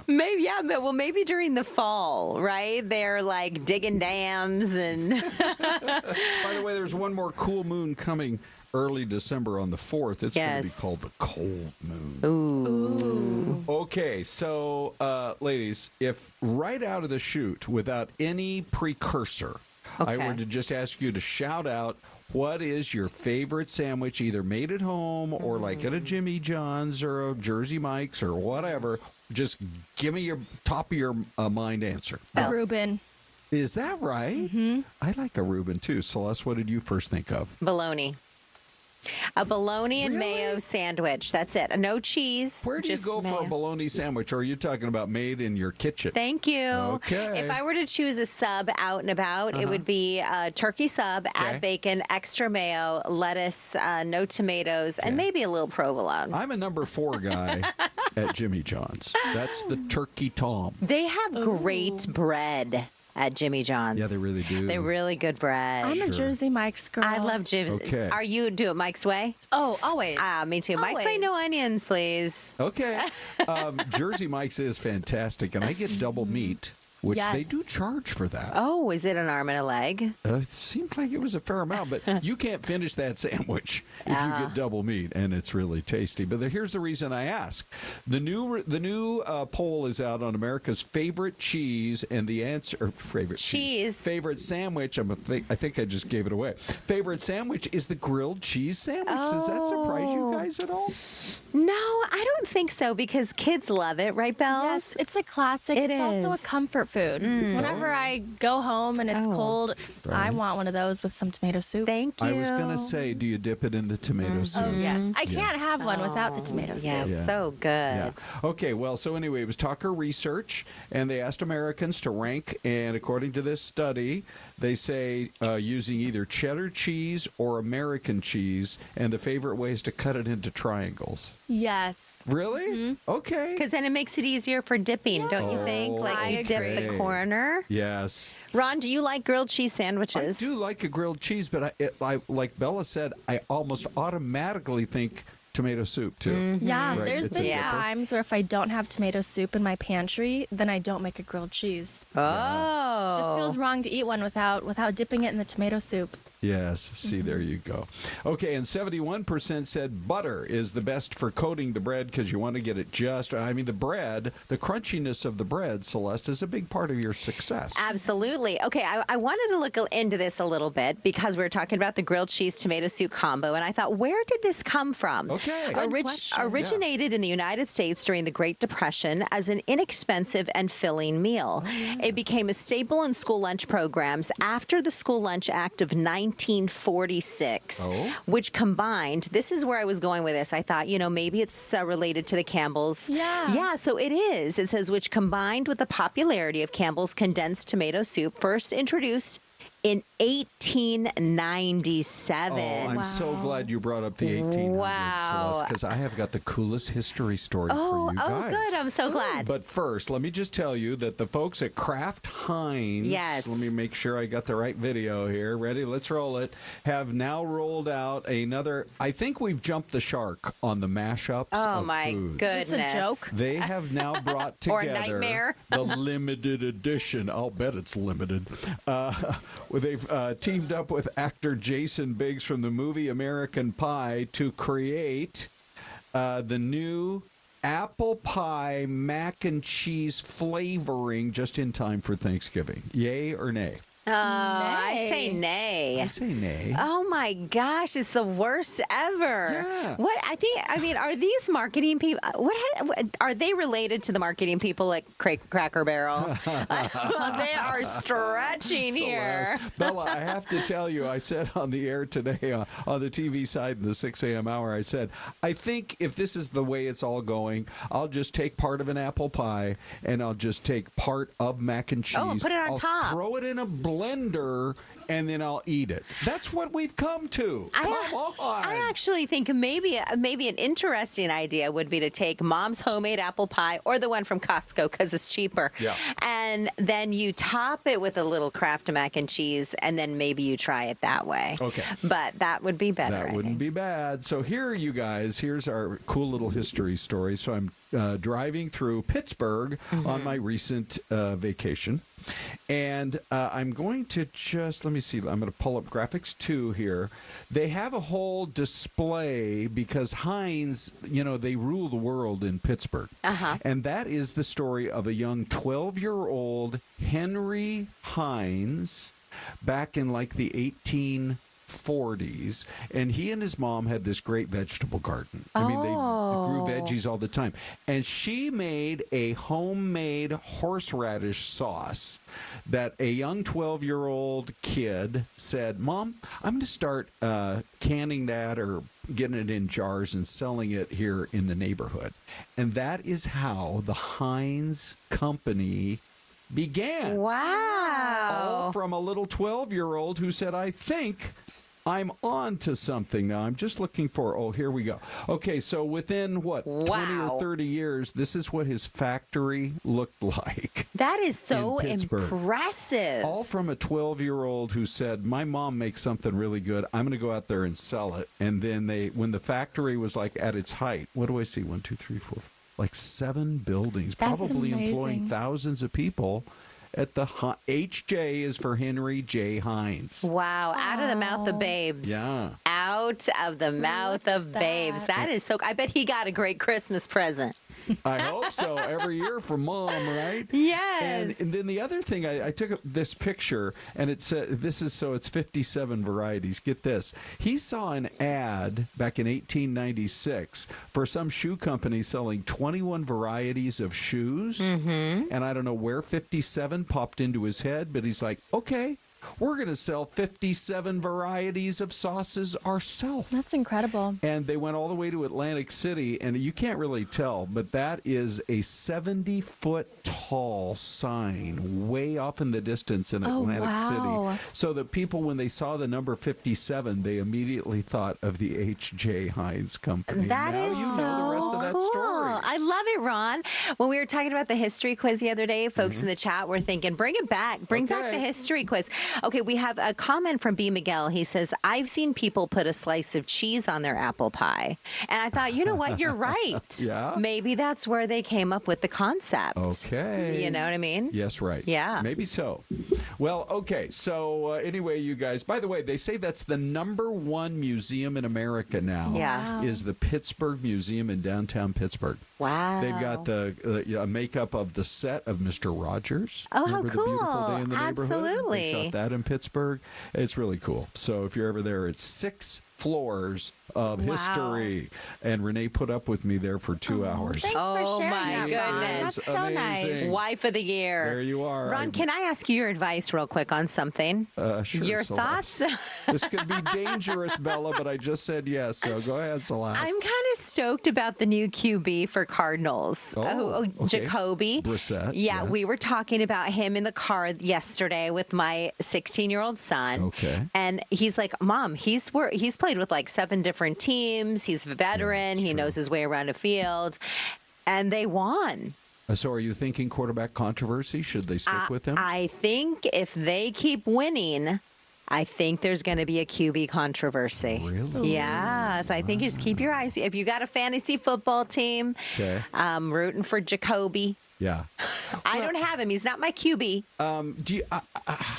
Maybe, yeah, but well, maybe during the fall, right? They're like digging dams and. By the way, there's one more cool moon coming early December on the 4th. It's going to be Yes. called the cold moon. Ooh. Okay, so ladies, if right out of the chute, without any precursor, I Okay. were to just ask you to shout out, what is your favorite sandwich, either made at home or like at a Jimmy John's or a Jersey Mike's or whatever, just give me your top of your mind answer. A Reuben. Is that right? Mm-hmm. I like a Reuben too. Celeste, what did you first think of? Bologna. A bologna and mayo sandwich. That's it. No cheese. Where do you go for a bologna sandwich? Or are you talking about made in your kitchen? Thank you. Okay. If I were to choose a sub out and about, it would be a turkey sub, add bacon, extra mayo, lettuce, no tomatoes, and maybe a little provolone. I'm a number 4 guy at Jimmy John's. That's the Turkey Tom. They have great bread at Jimmy John's. Yeah, they really do. They're really good bread. I'm a Jersey Mike's girl. I love Jersey. Okay. Are you do it Mike's way? Oh, always. Me too. Mike's way, Always. no onions, please. Okay. Jersey Mike's is fantastic, and I get double meat, which they Yes. do charge for that. Oh, is it an arm and a leg? It seemed like it was a fair amount, but you can't finish that sandwich if you get double meat, and it's really tasty. But here's the reason I ask. The new poll is out on America's favorite cheese, and the answer, or favorite sandwich, I think I just gave it away. Favorite sandwich is the grilled cheese sandwich. Does that surprise you guys at all? No, I don't think so because kids love it, right, Bells? Yes, it's a classic. It's also a comfort food. Whenever I go home and it's cold, I want one of those with some tomato soup. Thank I was going to say, do you dip it in the tomato soup? Oh, yes. I can't have one without the tomato soup. Yes, Yeah. so good. Yeah. Okay, well, so anyway, it was Tucker Research, and they asked Americans to rank, and according to this study, they say using either cheddar cheese or American cheese, and the favorite way is to cut it into triangles. Yes. Really? Okay. Because then it makes it easier for dipping, don't you think? Like you dip the Okay. corner. Yes. Ron, do you like grilled cheese sandwiches? I do like a grilled cheese, but I like Bella said, I almost automatically think tomato soup too. Yeah, Right, there's it's a been dipper. times where if I don't have tomato soup in my pantry, then I don't make a grilled cheese. Oh. It just feels wrong to eat one without dipping it in the tomato soup. Yes. See, there you go. Okay, and 71% said butter is the best for coating the bread because you want to get it just. I mean, the bread, the crunchiness of the bread, Celeste, is a big part of your success. Absolutely. Okay, I wanted to look into this a little bit because we were talking about the grilled cheese tomato soup combo, and I thought, where did this come from? Okay. Originated in the United States during the Great Depression as an inexpensive and filling meal. It became a staple in school lunch programs after the School Lunch Act of 1946, which combined, this is where I was going with this. I thought, maybe it's related to the Campbell's. Yeah, so it is. It says, which combined with the popularity of Campbell's condensed tomato soup, first introduced in 1897. Oh, I'm so glad you brought up the 1800s, because I have got the coolest history story for you guys. Oh, good. I'm so glad. But first, let me just tell you that the folks at Kraft Heinz, let me make sure I got the right video here. Ready? Let's roll it. Have now rolled out another, I think we've jumped the shark on the mashups of my foods. goodness. Is this a joke? They have now brought Or together a nightmare. the limited edition. I'll bet it's limited. They've teamed up with actor Jason Biggs from the movie American Pie to create the new apple pie mac and cheese flavoring just in time for Thanksgiving. Yay or nay? I say nay. I say nay. Oh my gosh, it's the worst ever. Yeah. Are these marketing people? What are they related to the marketing people at Cracker Barrel? They are stretching here. Bella, I have to tell you, I said on the air today on the TV side in the 6 a.m. hour, I said, I think if this is the way it's all going, I'll just take part of an apple pie and I'll just take part of mac and cheese. Oh, and put it on top. Throw it in a blender and then I'll eat it. That's what we've come to. Come on. I actually think maybe an interesting idea would be to take Mom's homemade apple pie or the one from Costco because it's cheaper. Yeah. And then you top it with a little Kraft mac and cheese, and then maybe you try it that way. Okay. But that would be better. That wouldn't be bad. So here, you guys, here's our cool little history story. So I'm driving through Pittsburgh on my recent vacation. And I'm going to just, let me see, I'm going to pull up graphics 2 here. They have a whole display because Heinz, they rule the world in Pittsburgh. And that is the story of a young 12-year-old Henry Heinz back in like the 1840s, and he and his mom had this great vegetable garden. I mean, they grew veggies all the time. And she made a homemade horseradish sauce that a young 12-year-old kid said, Mom, I'm going to start canning that or getting it in jars and selling it here in the neighborhood. And that is how the Heinz company began. Wow. All from a little 12-year-old who said, I think I'm on to something now. I'm just looking for, here we go. Okay, so within, 20 or 30 years, this is what his factory looked like. That is so Pittsburgh. impressive. All from a 12-year-old who said, my mom makes something really good. I'm going to go out there and sell it. And then when the factory was like at its height, what do I see? 1, 2, 3, 4, like 7 buildings, probably employing thousands of people. At the HJ is for Henry J. Heinz. Wow. Out of the mouth of babes. Yeah. Out of the mouth of babes. That is so. I bet he got a great Christmas present. I hope so. Every year from Mom, right? Yes. And then the other thing, I took this picture, and it said, it's 57 varieties. Get this. He saw an ad back in 1896 for some shoe company selling 21 varieties of shoes. And I don't know where 57 popped into his head, but he's like, okay, we're going to sell 57 varieties of sauces ourselves. That's incredible. And they went all the way to Atlantic City, and you can't really tell, but that is a 70-foot tall sign way off in the distance in Atlantic City. So that people, when they saw the number 57, they immediately thought of the H.J. Heinz Company. That is know the rest of that cool. story. I love it, Ron. When we were talking about the history quiz the other day, folks in the chat were thinking, bring it back. Bring back the history quiz. Okay, we have a comment from B. Miguel. He says, I've seen people put a slice of cheese on their apple pie. And I thought, you know what? You're right. Yeah. Maybe that's where they came up with the concept. Okay. You know what I mean? Yes, right. Yeah. Maybe so. Well, okay. So anyway, you guys, by the way, they say that's the #1 museum in America now. Yeah. Is the Pittsburgh Museum in downtown Pittsburgh. Wow. They've got the makeup of the set of Mr. Rogers. Oh, Remember how cool. The Beautiful Day in the Neighborhood? Absolutely. They shot that in Pittsburgh. It's really cool. So if you're ever there, it's 6 floors of history. And Renee put up with me there for 2 hours. Thanks for sharing my that, Ron. goodness. That's so nice. Wife of the year. There you are. Ron, can I ask you your advice real quick on something? Sure, your Celeste. thoughts? This could be dangerous, Bella, but I just said yes. So go ahead, Celeste. I'm kind of stoked about the new QB for Cardinals. Okay. Jacoby Brissett. Yeah, yes. we were talking about him in the car yesterday with my 16-year-old son. Okay. And he's like, Mom, he's played with like 7 different teams. He's a veteran. He knows his way around a field. And they won. So are you thinking quarterback controversy? Should they stick with him? I think if they keep winning, I think there's going to be a QB controversy. Really? Yeah. So I think you just keep your eyes. If you got a fantasy football team, Okay. I'm rooting for Jacoby. Yeah. I don't have him. He's not my QB. Do you?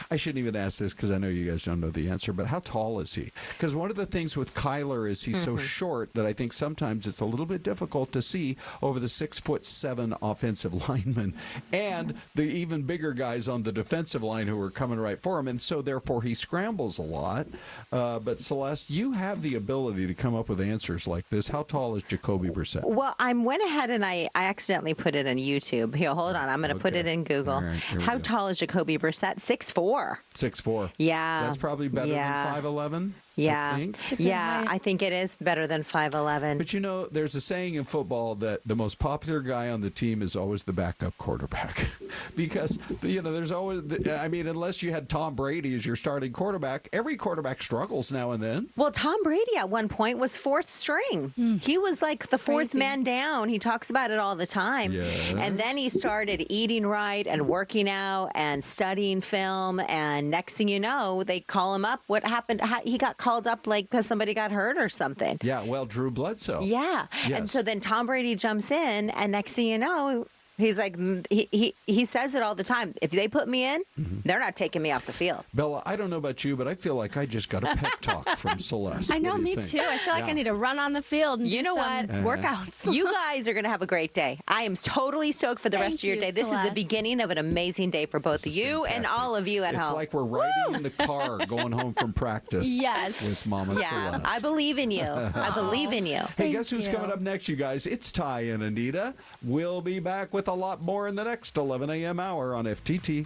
I shouldn't even ask this because I know you guys don't know the answer. But how tall is he? Because one of the things with Kyler is he's so short that I think sometimes it's a little bit difficult to see over the 6'7" offensive lineman and the even bigger guys on the defensive line who are coming right for him, and so therefore he scrambles a lot. But Celeste, you have the ability to come up with answers like this. How tall is Jacoby Brissett? Well, I went ahead and I accidentally put it on YouTube. Here, hold on. I'm going to put it in Google. All right, here we How go. tall is Jacoby Brissett? 6'4". 6'4". Yeah. That's probably better than 5'11". Yeah. I think. Yeah, I think it is better than 5'11". But you know, there's a saying in football that the most popular guy on the team is always the backup quarterback. Because, you know, there's always, I mean, unless you had Tom Brady as your starting quarterback, every quarterback struggles now and then. Well, Tom Brady at one point was 4th string. He was like the 4th man down. He talks about it all the time. Yes. And then he started eating right and working out and studying film. And next thing you know, they call him up. What happened? He got called up like because somebody got hurt or something. Yeah, well, Drew Bledsoe. Yeah. Yes. And so then Tom Brady jumps in, and next thing you know, he's like, he says it all the time. If they put me in, they're not taking me off the field. Bella, I don't know about you, but I feel like I just got a pep talk from Celeste. I know, What do you me think? too. I feel like I need to run on the field and You do know some what? workouts. You guys are going to have a great day. I am totally stoked for the rest of your day. This is the Celeste. beginning of an amazing day for both of you and all of you at It's home. like we're riding in the car going home from practice. Yes. With Mama Yeah, Celeste. I believe in you. I believe in you. Hey, guess who's coming up next, you guys? It's Ty and Anita. We'll be back with a lot more in the next 11 a.m. hour on FTT.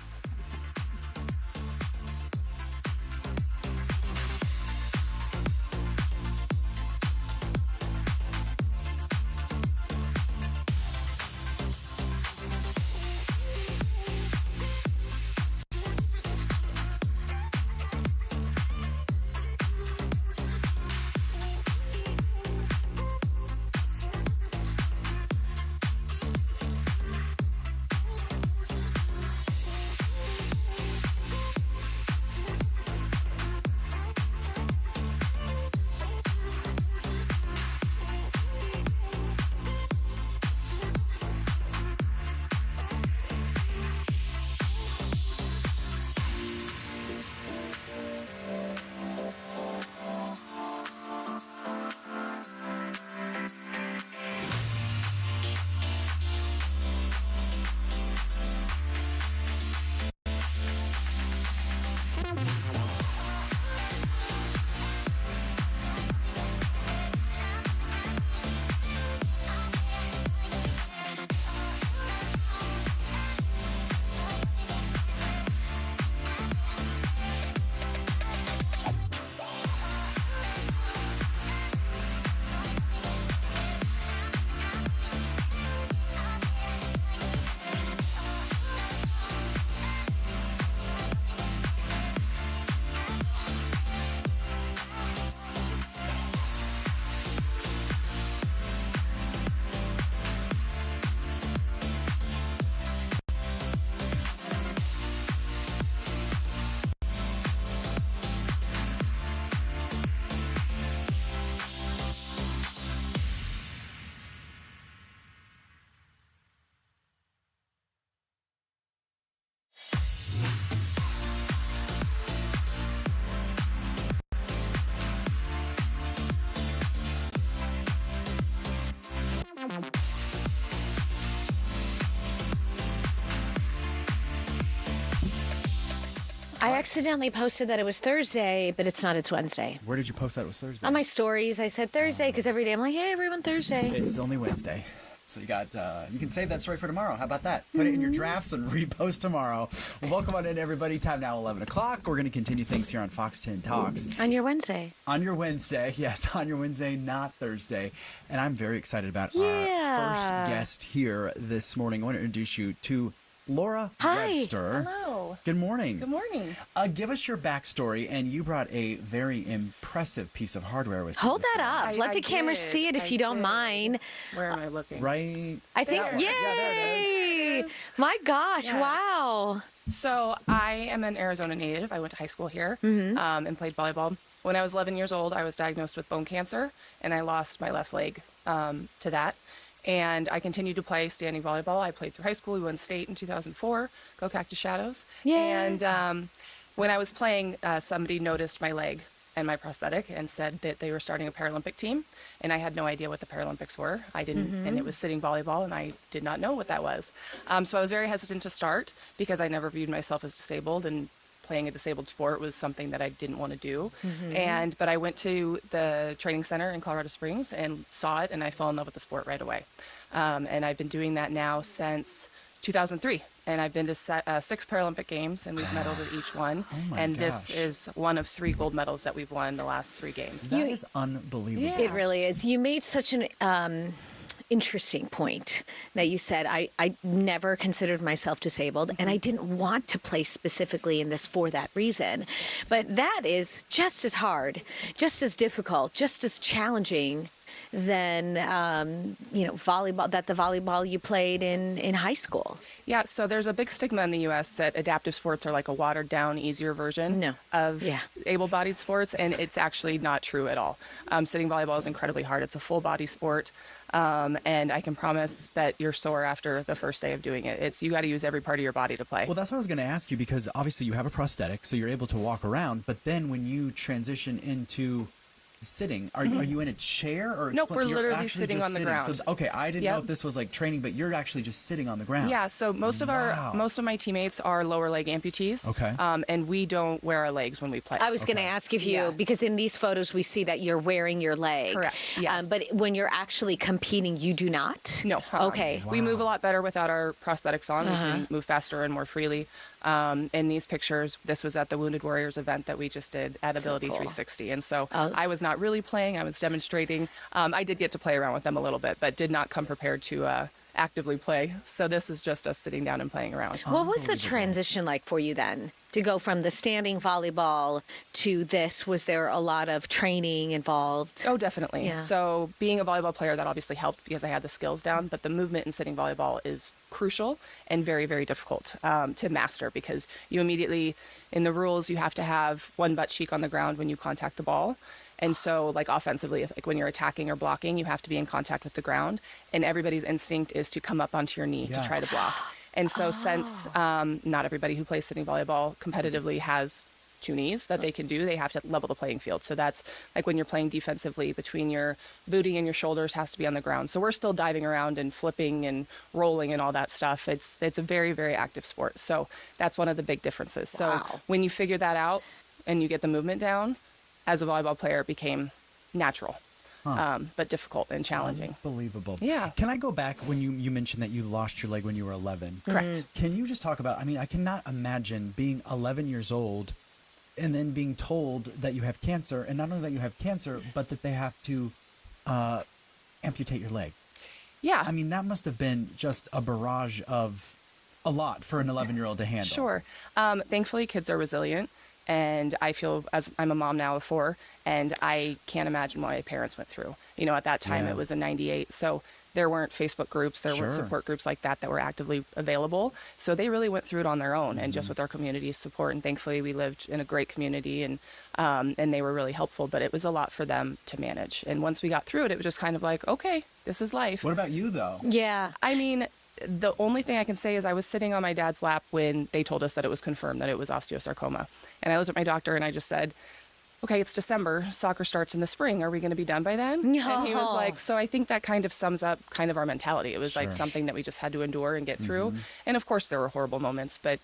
I accidentally posted that it was Thursday, but it's not. It's Wednesday. Where did you post that it was Thursday? On my stories, I said Thursday because every day I'm like, hey, everyone, Thursday. It's only Wednesday. So you got, you can save that story for tomorrow. How about that? Put it in your drafts and repost tomorrow. Well, welcome on in, everybody. Time now, 11 o'clock. We're going to continue things here on Fox 10 Talks. On your Wednesday. On your Wednesday. Yes, on your Wednesday, not Thursday. And I'm very excited about our first guest here this morning. I want to introduce you to Lora Webster. Hello. Good morning. Good morning. Give us your backstory, and you brought a very impressive piece of hardware with you. Hold that up. Let the camera see it if you don't mind. Where am I looking? Right. I think, yay! Yeah, there it is. My gosh, Yes. wow. So I am an Arizona native. I went to high school here and played volleyball. When I was 11 years old, I was diagnosed with bone cancer, and I lost my left leg to that. And I continued to play standing volleyball. I played through high school. We won state in 2004. Go Cactus Shadows. Yay. And when I was playing, somebody noticed my leg and my prosthetic and said that they were starting a Paralympic team. And I had no idea what the Paralympics were. I didn't, and it was sitting volleyball, and I did not know what that was. So I was very hesitant to start because I never viewed myself as disabled, and playing a disabled sport was something that I didn't want to do. But I went to the training center in Colorado Springs and saw it, and I fell in love with the sport right away. And I've been doing that now since 2003. And I've been to 6 Paralympic Games, and we've medaled at each one. And this is one of 3 gold medals that we've won the last 3 games. That is unbelievable. Yeah. It really is. You made such an interesting point that you said, I never considered myself disabled, and I didn't want to play specifically in this for that reason. But that is just as hard, just as difficult, just as challenging than volleyball, the volleyball you played in high school. Yeah, so there's a big stigma in the U.S. that adaptive sports are like a watered-down, easier version of able-bodied sports, and it's actually not true at all. Sitting volleyball is incredibly hard. It's a full-body sport, and I can promise that you're sore after the first day of doing it. You got to use every part of your body to play. Well, that's what I was going to ask you, because obviously you have a prosthetic, so you're able to walk around, but then when you transition into sitting, are you in a chair, or nope, we're literally sitting on the ground. So okay, I didn't know if this was like training, but you're actually just sitting on the ground. Yeah, so most of my teammates are lower leg amputees. Okay. And we don't wear our legs when we play. I was going to ask if you, because in these photos we see that you're wearing your leg. Correct, yes. But when you're actually competing, you do not? No. Okay. We move a lot better without our prosthetics on. We can move faster and more freely. In these pictures, this was at the Wounded Warriors event that we just did at Ability 360. And so I was not really playing, I was demonstrating. I did get to play around with them a little bit, but did not come prepared to actively play. So this is just us sitting down and playing around. What was the transition like for you then? To go from the standing volleyball to this, was there a lot of training involved? Oh, definitely. Yeah. So being a volleyball player, that obviously helped because I had the skills down, but the movement in sitting volleyball is crucial and very, very difficult to master, because you immediately, in the rules, you have to have one butt cheek on the ground when you contact the ball. And so, like, offensively, like when you're attacking or blocking, you have to be in contact with the ground, and everybody's instinct is to come up onto your knee to try to block. And so since not everybody who plays sitting volleyball competitively has 2 knees that they can do, they have to level the playing field. So that's like when you're playing defensively, between your booty and your shoulders has to be on the ground. So we're still diving around and flipping and rolling and all that stuff. It's a very, very active sport. So that's one of the big differences. Wow. So when you figure that out and you get the movement down, as a volleyball player, it became natural. But difficult and challenging. Unbelievable. Yeah. Can I go back when you mentioned that you lost your leg when you were 11? Correct. Can you just talk about, I cannot imagine being 11 years old and then being told that you have cancer, and not only that you have cancer, but that they have to amputate your leg. Yeah. That must have been just a barrage of a lot for an 11-year-old to handle. Sure. Thankfully, kids are resilient. And I feel, as I'm a mom now of 4, and I can't imagine what my parents went through. At that time it was in '98, so there weren't Facebook groups, there weren't support groups like that were actively available. So they really went through it on their own, and just with our community's support. And thankfully, we lived in a great community, and they were really helpful. But it was a lot for them to manage. And once we got through it, it was just kind of like, okay, this is life. What about you, though? Yeah. The only thing I can say is I was sitting on my dad's lap when they told us that it was confirmed that it was osteosarcoma. And I looked at my doctor and I just said, okay, it's December, soccer starts in the spring. Are we going to be done by then? No. And he was like, so I think that kind of sums up kind of our mentality. It was like something that we just had to endure and get through. And of course there were horrible moments, but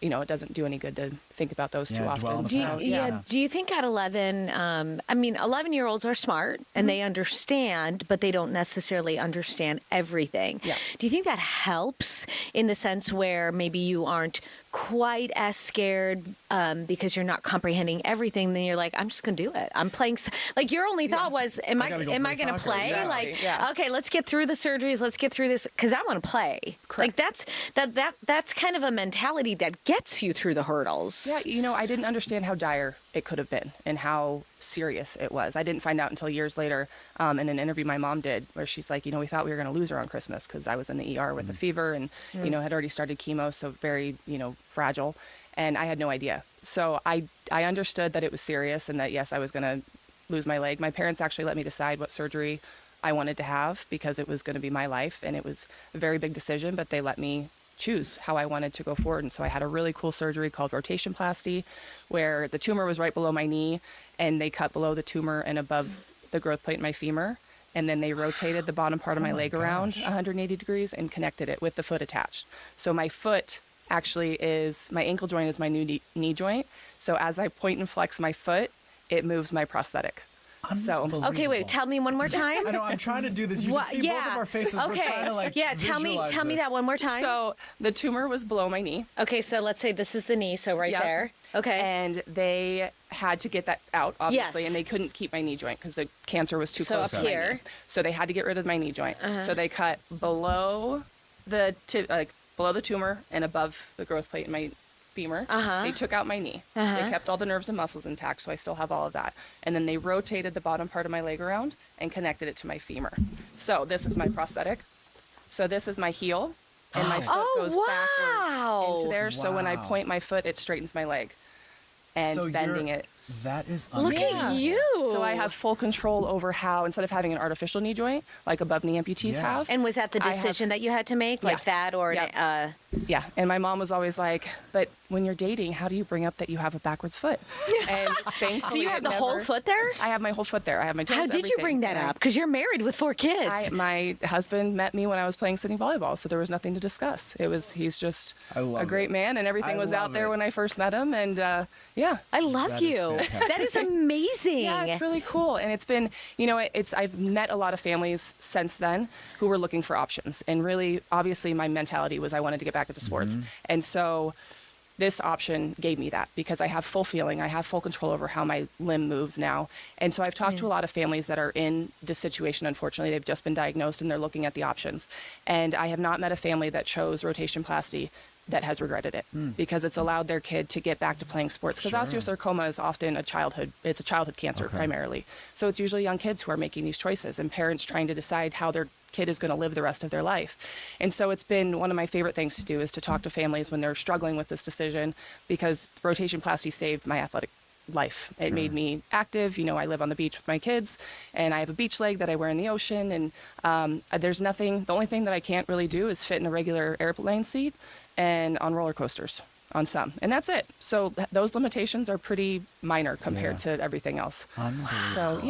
it doesn't do any good to think about those too often. Do you think at 11, 11-year-olds are smart and they understand, but they don't necessarily understand everything. Yeah. Do you think that helps in the sense where maybe you aren't quite as scared because you're not comprehending everything? Then you're like, I'm just going to do it. I'm playing. Like your only thought was, am I going to play? Exactly. Like, Yeah. okay, let's get through the surgeries. Let's get through this because I want to play. Correct. Like that's kind of a mentality that gets you through the hurdles. Yeah, I didn't understand how dire it could have been and how serious it was. I didn't find out until years later in an interview my mom did where she's like, we thought we were going to lose her on Christmas because I was in the ER with a fever and, had already started chemo, so very, fragile. And I had no idea. So I understood that it was serious and that, yes, I was going to lose my leg. My parents actually let me decide what surgery I wanted to have because it was going to be my life. And it was a very big decision, but they let me choose how I wanted to go forward. And so I had a really cool surgery called rotationplasty where the tumor was right below my knee and they cut below the tumor and above the growth plate in my femur. And then they rotated the bottom part of my leg around 180 degrees and connected it with the foot attached. So my foot actually my ankle joint is my new knee joint. So as I point and flex my foot, it moves my prosthetic. So okay, wait. Tell me one more time. I know. I'm trying to do this. You should see both of our faces. Okay. We're trying to tell me that one more time. So the tumor was below my knee. Okay, so let's say this is the knee. So right there. Okay. And they had to get that out, obviously, and they couldn't keep my knee joint because the cancer was too close to my knee. So they had to get rid of my knee joint. So they cut below below the tumor and above the growth plate in my femur. They took out my knee. They kept all the nerves and muscles intact, so I still have all of that. And then they rotated the bottom part of my leg around and connected it to my femur. So this is my prosthetic. So this is my heel, and my foot goes backwards into there. So when I point my foot, it straightens my leg. And bending it. That is look at you. So I have full control over how, instead of having an artificial knee joint, like above knee amputees have. And was that the decision that you had to make? Like that or... Yeah. And my mom was always like, but when you're dating, how do you bring up that you have a backwards foot? And thankfully, so you have the whole foot there? I have my whole foot there. I have my toes, How did you bring that up? Because you're married with 4 kids. My husband met me when I was playing sitting volleyball, so there was nothing to discuss. He's just a great man, and everything was out there when I first met him, and I love you. That is amazing. Yeah, it's really cool. And it's been, I've met a lot of families since then who were looking for options. And really, obviously, my mentality was I wanted to get back into sports. And so this option gave me that because I have full feeling. I have full control over how my limb moves now. And so I've talked to a lot of families that are in this situation. Unfortunately, they've just been diagnosed and they're looking at the options. And I have not met a family that chose rotationplasty that has regretted it because it's allowed their kid to get back to playing sports because osteosarcoma is often a childhood cancer primarily. So it's usually young kids who are making these choices and parents trying to decide how their kid is going to live the rest of their life. And so it's been one of my favorite things to do is to talk to families when they're struggling with this decision because rotationplasty saved my athletic life. It made me active. I live on the beach with my kids and I have a beach leg that I wear in the ocean. And the only thing that I can't really do is fit in a regular airplane seat and on roller coasters on some. And that's it. So those limitations are pretty minor compared to everything else. So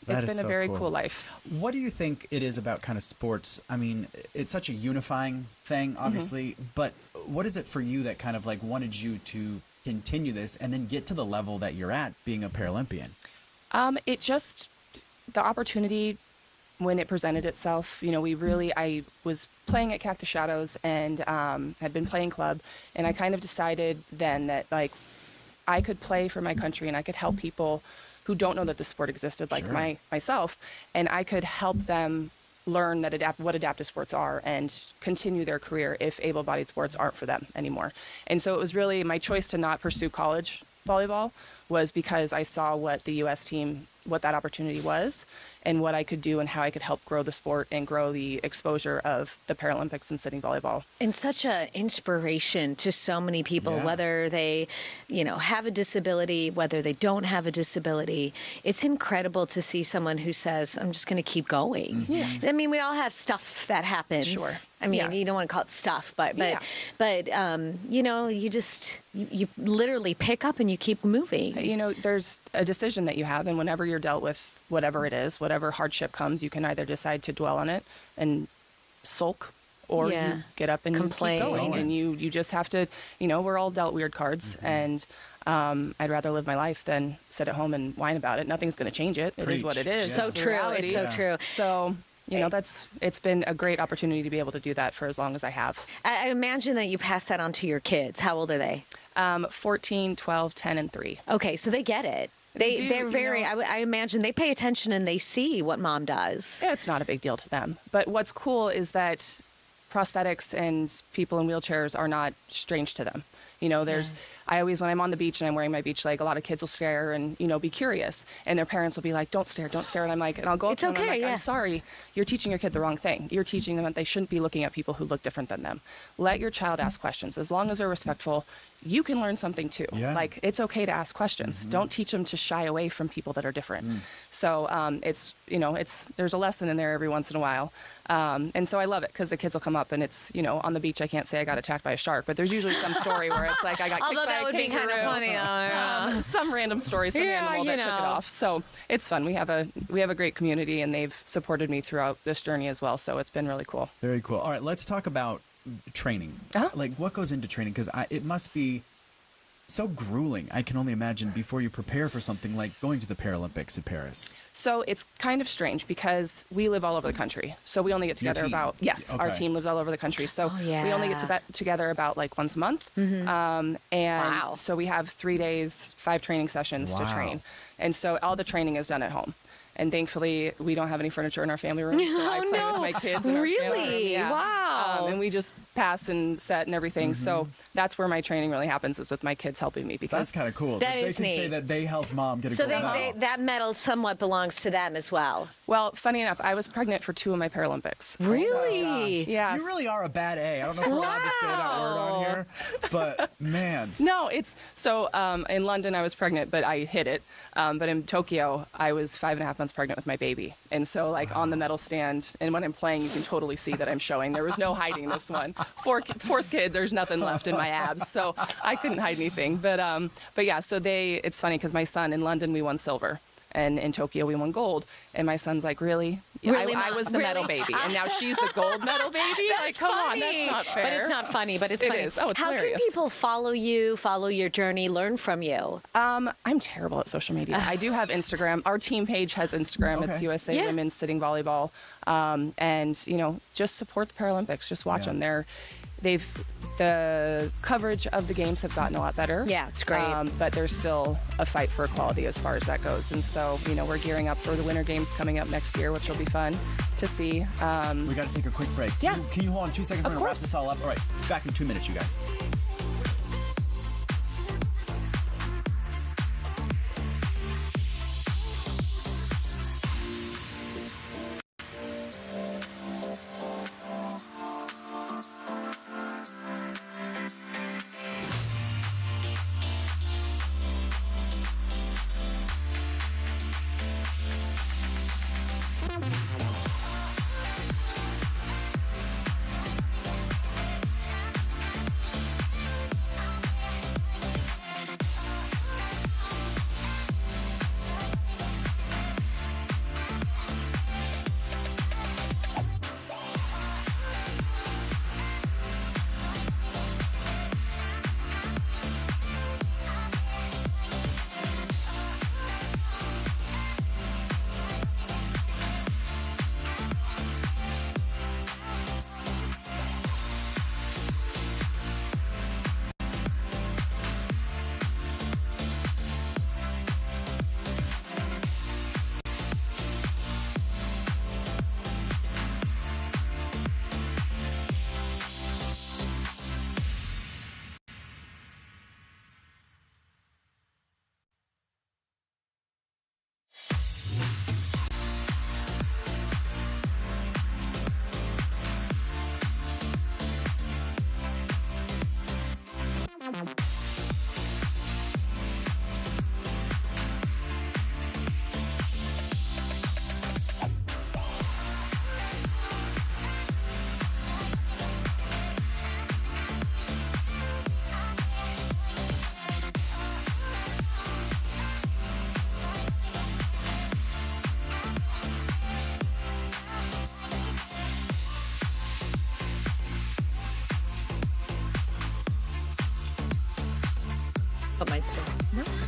it's been a very cool life. What do you think it is about kind of sports? I mean, it's such a unifying thing, obviously, but what is it for you that kind of like wanted you to continue this and then get to the level that you're at being a Paralympian? The opportunity when it presented itself, I was playing at Cactus Shadows and had been playing club, and I kind of decided then that I could play for my country and I could help people who don't know that the sport existed like myself, and I could help them learn what adaptive sports are and continue their career if able-bodied sports aren't for them anymore. And so it was really my choice to not pursue college volleyball was because I saw what the U.S. team, what that opportunity was and what I could do and how I could help grow the sport and grow the exposure of the Paralympics and sitting volleyball. And such an inspiration to so many people, whether they, have a disability, whether they don't have a disability. It's incredible to see someone who says, I'm just going to keep going. I mean, we all have stuff that happens. Sure. I mean, you don't want to call it stuff, but you literally pick up and you keep moving. There's a decision that you have, and whenever you're dealt with whatever it is, whatever hardship comes, you can either decide to dwell on it and sulk or Yeah. you get up and Complain. keep going. And you just have to, we're all dealt weird cards, and I'd rather live my life than sit at home and whine about it. Nothing's going to change it. It is what it is. So It's the true. reality. It's so true. So, it's been a great opportunity to be able to do that for as long as I have. I imagine that you pass that on to your kids. How old are they? 14, 12, 10, and 3. Okay, so they get it. They're very, I imagine they pay attention and they see what mom does. Yeah, it's not a big deal to them. But what's cool is that prosthetics and people in wheelchairs are not strange to them. I always, when I'm on the beach and I'm wearing my beach leg, a lot of kids will stare and, be curious. And their parents will be like, don't stare. And I'm like, and I'll go up to them and I'm like, I'm sorry, you're teaching your kid the wrong thing. You're teaching them that they shouldn't be looking at people who look different than them. Let your child ask questions. As long as they're respectful, you can learn something too. Yeah. Like, it's okay to ask questions. Don't teach them to shy away from people that are different. So there's a lesson in there every once in a while. And so I love it because the kids will come up and it's, on the beach, I can't say I got attacked by a shark, but there's usually some story where it's like I got kicked by a kangaroo. Although that would be kind of funny. Some random story, some animal that took it off. So it's fun. We have a great community and they've supported me throughout this journey as well. So it's been really cool. Very cool. All right, let's talk about training. Like what goes into training? Because it must be so grueling. I can only imagine before you prepare for something like going to the Paralympics in Paris. So it's kind of strange because we live all over the country. So we only get together about, our team lives all over the country. So we only get together about like once a month. So we have 3 days, 5 training sessions to train. And so all the training is done at home. And thankfully, we don't have any furniture in our family room, so I play with my kids in our family room. Yeah. Wow. And we just pass and set and everything. So that's where my training really happens, is with my kids helping me. Because that's kind of cool. That they is can neat. say that they helped mom get a so gold medal. that medal somewhat belongs to them as well. Well, funny enough, I was pregnant for 2 of my Paralympics. Really? Yeah. You really are a bad A. I don't know if we're allowed to say that word on here, but man. No, it's so in London I was pregnant, but I hid it. But in Tokyo, I was 5.5 months pregnant with my baby. And so like on the medal stand, and when I'm playing, you can totally see that I'm showing. There was no hiding this one. Fourth kid, there's nothing left in my abs. So I couldn't hide anything. But yeah, so it's funny because my son in London, we won silver. And in Tokyo, we won gold. And my son's like, really? Really, I was the medal baby. And now she's the gold medal baby? Like, come on, that's not fair. But it's not funny, but it's funny. It is. Oh, it's How hilarious. can people follow you, follow your journey, learn from you? I'm terrible at social media. I do have Instagram. Our team page has Instagram. It's USA Women's Sitting Volleyball. And, just support the Paralympics. Just watch them. The coverage of the games have gotten a lot better. Yeah, it's great. But there's still a fight for equality as far as that goes. And so, we're gearing up for the Winter Games coming up next year, which will be fun to see. We got to take a quick break. Yeah. Can you hold on 2 seconds? We're Of going to wrap course. this all up. All right, back in 2 minutes, you guys.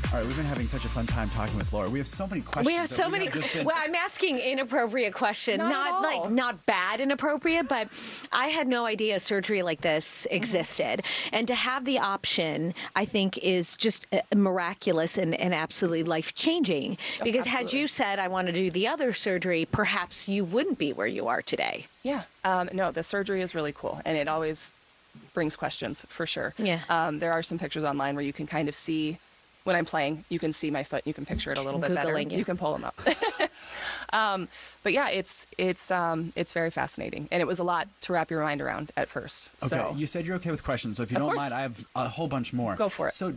All right, we've been having such a fun time talking with Lora. We have so many questions. We have so many. Well, I'm asking inappropriate questions, not bad inappropriate, but I had no idea surgery like this existed, and to have the option, I think, is just miraculous and absolutely life changing. Because had you said I want to do the other surgery, perhaps you wouldn't be where you are today. Yeah. No, the surgery is really cool, and it always brings questions for sure. Yeah. There are some pictures online where you can kind of see. When I'm playing, you can see my foot. You can picture it a little bit better. You can pull them up. But yeah, it's very fascinating, and it was a lot to wrap your mind around at first. Okay, So you said you're okay with questions, so if you don't mind, I have a whole bunch more. Go for it. So,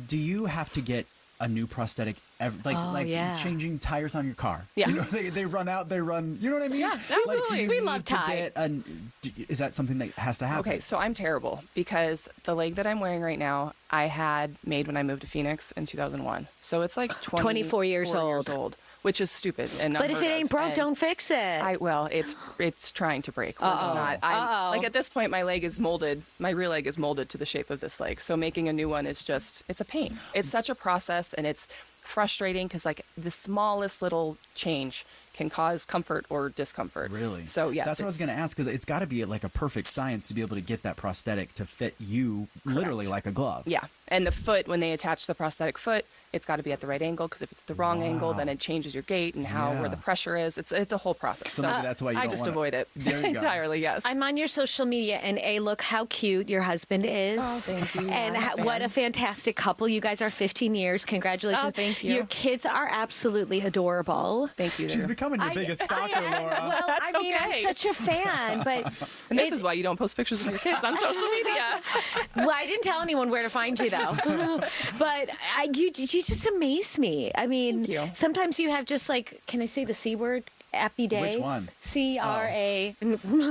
do you have to get a new prosthetic, changing tires on your car? Yeah. You know, they run out, they run, you know what I mean? Yeah, absolutely. We love Ty. Is that something that has to happen? Okay, so I'm terrible because the leg that I'm wearing right now, I had made when I moved to Phoenix in 2001. So it's like 24 years old. Which is stupid. And but if it ain't broke, don't fix it. It's trying to break. It's not. Like at this point, my leg is molded. My rear leg is molded to the shape of this leg. So making a new one is it's a pain. It's such a process, and it's frustrating because like the smallest little change can cause comfort or discomfort. Really? So yes, that's what I was going to ask, because it's got to be like a perfect science to be able to get that prosthetic to fit you literally like a glove. Yeah, and the foot, when they attach the prosthetic foot, it's got to be at the right angle, because if it's the wrong angle, then it changes your gait and where the pressure is. It's a whole process. So maybe that's why you I don't just wanna... avoid it entirely. Yes. I'm on your social media, and look how cute your husband is. Oh, thank you. And what a fantastic couple. You guys are 15 years. Congratulations. Oh, thank you. Your kids are absolutely adorable. Thank you. She's becoming your biggest stalker, Laura. Well, That's I'm such a fan, but and this is why you don't post pictures of your kids on social media. Well, I didn't tell anyone where to find you, though. But you just amaze me. I mean, sometimes you have just like, can I say the C word? Happy day. Which one? CRA.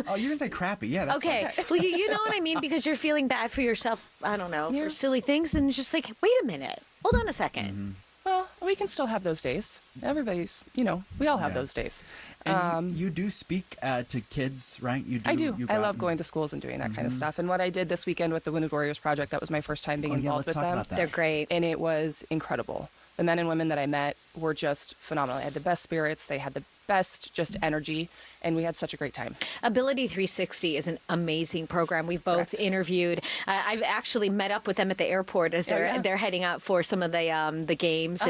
Oh, you can say crappy. Yeah, that's okay. fine. Well, you know what I mean? Because you're feeling bad for yourself, I don't know, for silly things. And it's just like, wait a minute. Hold on a second. Mm-hmm. Well, we can still have those days. Everybody's, we all have those days. And you do speak to kids, right? You do. I do. You I love going to schools and doing that kind of stuff. And what I did this weekend with the Wounded Warriors Project, that was my first time being involved with them. They're great. And it was incredible. The men and women that I met were just phenomenal. They had the best spirits. They had the best just energy, and we had such a great time. Ability 360 is an amazing program. We've both interviewed. I've actually met up with them at the airport as they're heading out for some of the games,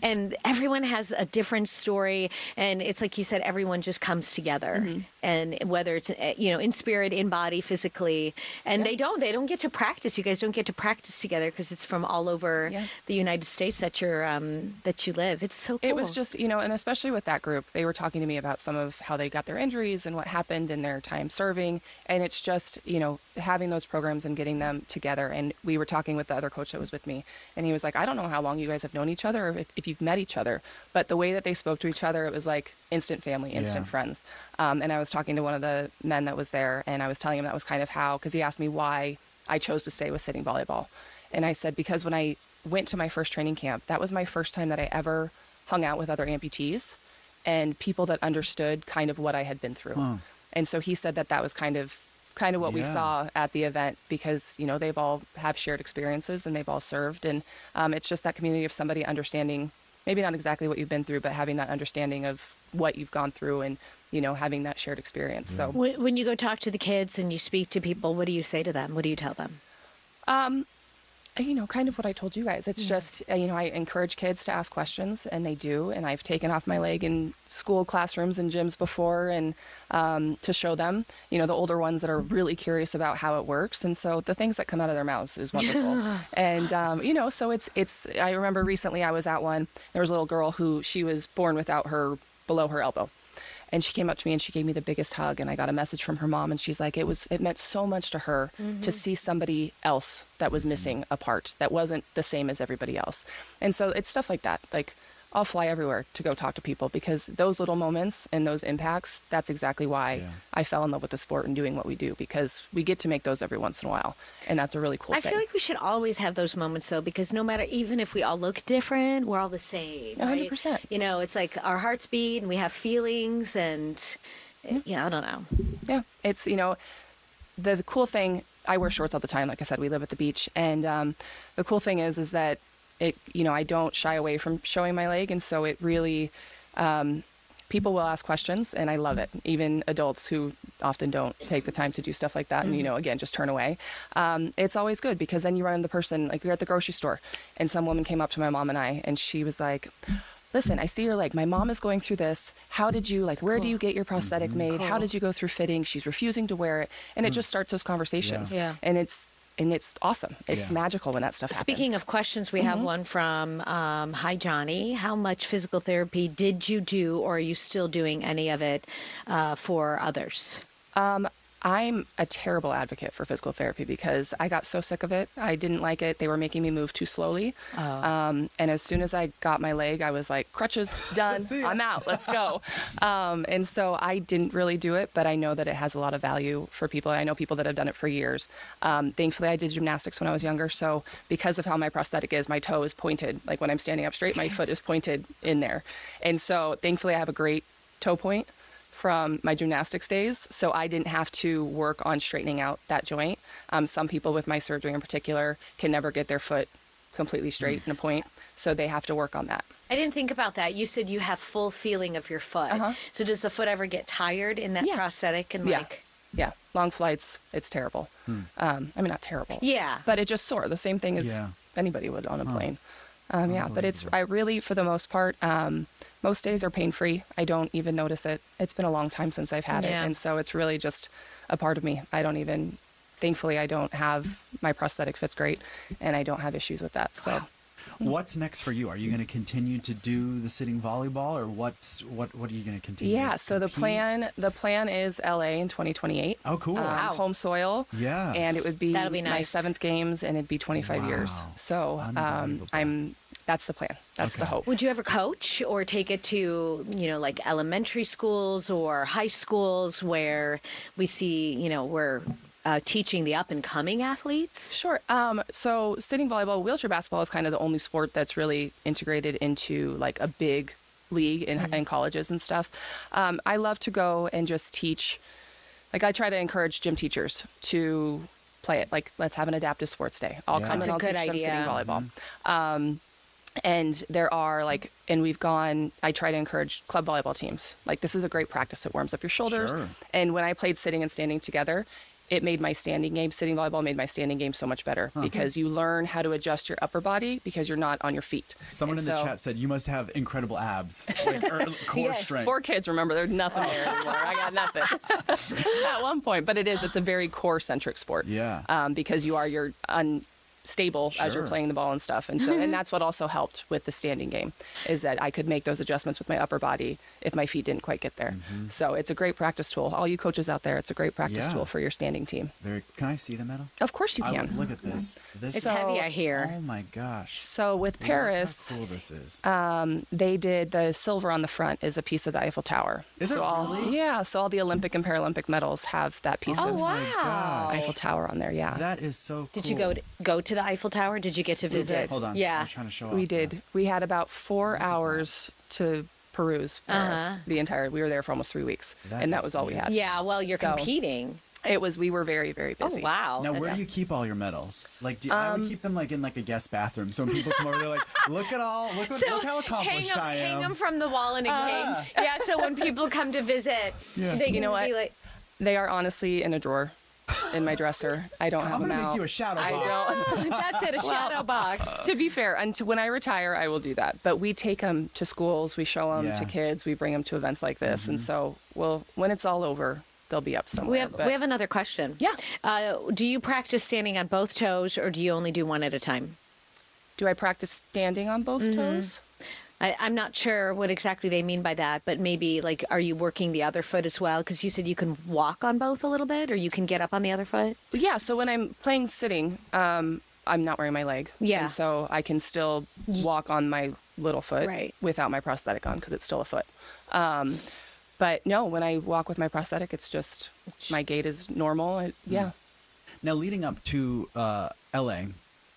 and everyone has a different story. And it's like you said, everyone just comes together, and whether it's in spirit, in body, physically, and they don't get to practice. You guys don't get to practice together because it's from all over the United States that you live. It's so cool. It was just and especially with that group, they were talking to me about some of how they got their injuries and what happened in their time serving. And it's just, having those programs and getting them together. And we were talking with the other coach that was with me, and he was like, I don't know how long you guys have known each other or if you've met each other, but the way that they spoke to each other, it was like instant family, instant friends. And I was talking to one of the men that was there, and I was telling him that was kind of how, because he asked me why I chose to stay with sitting volleyball. And I said, because when I went to my first training camp, that was my first time that I ever hung out with other amputees and people that understood kind of what I had been through. And so he said that was kind of what we saw at the event, because, they've all have shared experiences and they've all served. And it's just that community of somebody understanding, maybe not exactly what you've been through, but having that understanding of what you've gone through and, having that shared experience. So when you go talk to the kids and you speak to people, what do you say to them? What do you tell them? Kind of what I told you guys. It's just, I encourage kids to ask questions, and they do. And I've taken off my leg in school classrooms and gyms before, and to show them, the older ones that are really curious about how it works. And so the things that come out of their mouths is wonderful. And, so it's, I remember recently I was at one, there was a little girl who she was born without her below her elbow. And she came up to me and she gave me the biggest hug, and I got a message from her mom, and she's like, it meant so much to her to see somebody else that was missing a part that wasn't the same as everybody else. And so it's stuff like that. Like, I'll fly everywhere to go talk to people, because those little moments and those impacts, that's exactly why I fell in love with the sport and doing what we do, because we get to make those every once in a while. And that's a really cool thing. I feel like we should always have those moments, though, because no matter, even if we all look different, we're all the same. 100%. It's like our hearts beat and we have feelings, and I don't know. Yeah. It's, the cool thing, I wear shorts all the time. Like I said, we live at the beach. And the cool thing is that I don't shy away from showing my leg. And so it really, people will ask questions, and I love it. Even adults who often don't take the time to do stuff like that and, again, just turn away. It's always good because then you run into the person, like you're at the grocery store, and some woman came up to my mom and I, and she was like, listen, I see your leg. My mom is going through this. How did you, where do you get your prosthetic made? How did you go through fitting? She's refusing to wear it. And it just starts those conversations. Yeah. And it's awesome. It's magical when that stuff happens. Speaking of questions, we have one from Hi Johnny. How much physical therapy did you do, or are you still doing any of it for others? I'm a terrible advocate for physical therapy because I got so sick of it. I didn't like it. They were making me move too slowly. And as soon as I got my leg, I was like, crutches, done. I'm out. Let's go. And so I didn't really do it, but I know that it has a lot of value for people. I know people that have done it for years. Thankfully, I did gymnastics when I was younger. So because of how my prosthetic is, my toe is pointed. Like when I'm standing up straight, my foot is pointed in there. And so thankfully, I have a great toe point from my gymnastics days, so I didn't have to work on straightening out that joint. Some people with my surgery in particular can never get their foot completely straight in a point, so they have to work on that. I didn't think about that. You said you have full feeling of your foot. So does the foot ever get tired in that prosthetic? And Yeah, long flights, it's terrible. I mean, not terrible. Yeah. But it just sore, the same thing as anybody would on a plane. But I really, for the most part, most days are pain-free. I don't even notice it. It's been a long time since I've had it. And so it's really just a part of me. Thankfully, I don't have, my prosthetic fits great, and I don't have issues with that. So. What's next for you? Are you going to continue to do the sitting volleyball, or what are you going to continue? Yeah, so the plan is LA in 2028. Oh, cool. Home soil. Yeah. And it would be, that'll be my nice. 7th games, and it'd be 25 years. So that's the plan. That's the hope. Would you ever coach or take it to, like elementary schools or high schools where we see, we're teaching the up-and-coming athletes? Sure. So sitting volleyball, wheelchair basketball is kind of the only sport that's really integrated into like a big league in colleges and stuff. I love to go and just teach. Like I try to encourage gym teachers to play it. Like let's have an adaptive sports day. I'll come and I'll teach them sitting volleyball. And there are I try to encourage club volleyball teams. Like this is a great practice. It warms up your shoulders. Sure. And when I played sitting and standing together, it made my standing game, sitting volleyball made my standing game so much better because you learn how to adjust your upper body because you're not on your feet. Someone in the chat said you must have incredible abs, or core strength. 4 kids, remember, there's nothing there anymore. I got nothing at one point, but it's a very core-centric sport. Yeah. Because you're unstable as you're playing the ball and stuff. And so, and that's what also helped with the standing game is that I could make those adjustments with my upper body if my feet didn't quite get there. So it's a great practice tool. All you coaches out there, it's a great practice tool for your standing team. Can I see the medal? Of course you can. Look at this. It's heavy, I hear. Oh my gosh. So with Paris, how cool this is. They did the silver on the front is a piece of the Eiffel Tower. Is it really? Yeah. So all the Olympic and Paralympic medals have that piece of Eiffel Tower on there. Yeah. That is so cool. Did you go to the Eiffel Tower? Did you get to visit? Hold on. Yeah. I was trying to show off. We did. We had about 4 hours to peruse Paris. We were there for almost 3 weeks, and that was all we had. Yeah. Well, you're competing. We were very, very busy. Oh, wow. Now, where do you keep all your medals? I would keep them in a guest bathroom. So when people come over, they're like, look how accomplished I am. Hang them from the wall in a king. Yeah, so when people come to visit, they can be like... They are honestly in a drawer in my dresser. I don't have them out. I'm going to make you a shadow box. That's it, a shadow box. To be fair, when I retire, I will do that. But we take them to schools. We show them to kids. We bring them to events like this. And so when it's all over, they'll be up somewhere. We have another question. Yeah. Do you practice standing on both toes, or do you only do one at a time? Do I practice standing on both toes? I'm not sure what exactly they mean by that, but maybe are you working the other foot as well? Because you said you can walk on both a little bit, or you can get up on the other foot? Yeah, so when I'm playing sitting, I'm not wearing my leg. Yeah. And so I can still walk on my little foot without my prosthetic on because it's still a foot. But no, when I walk with my prosthetic, it's just my gait is normal. Now, leading up to LA,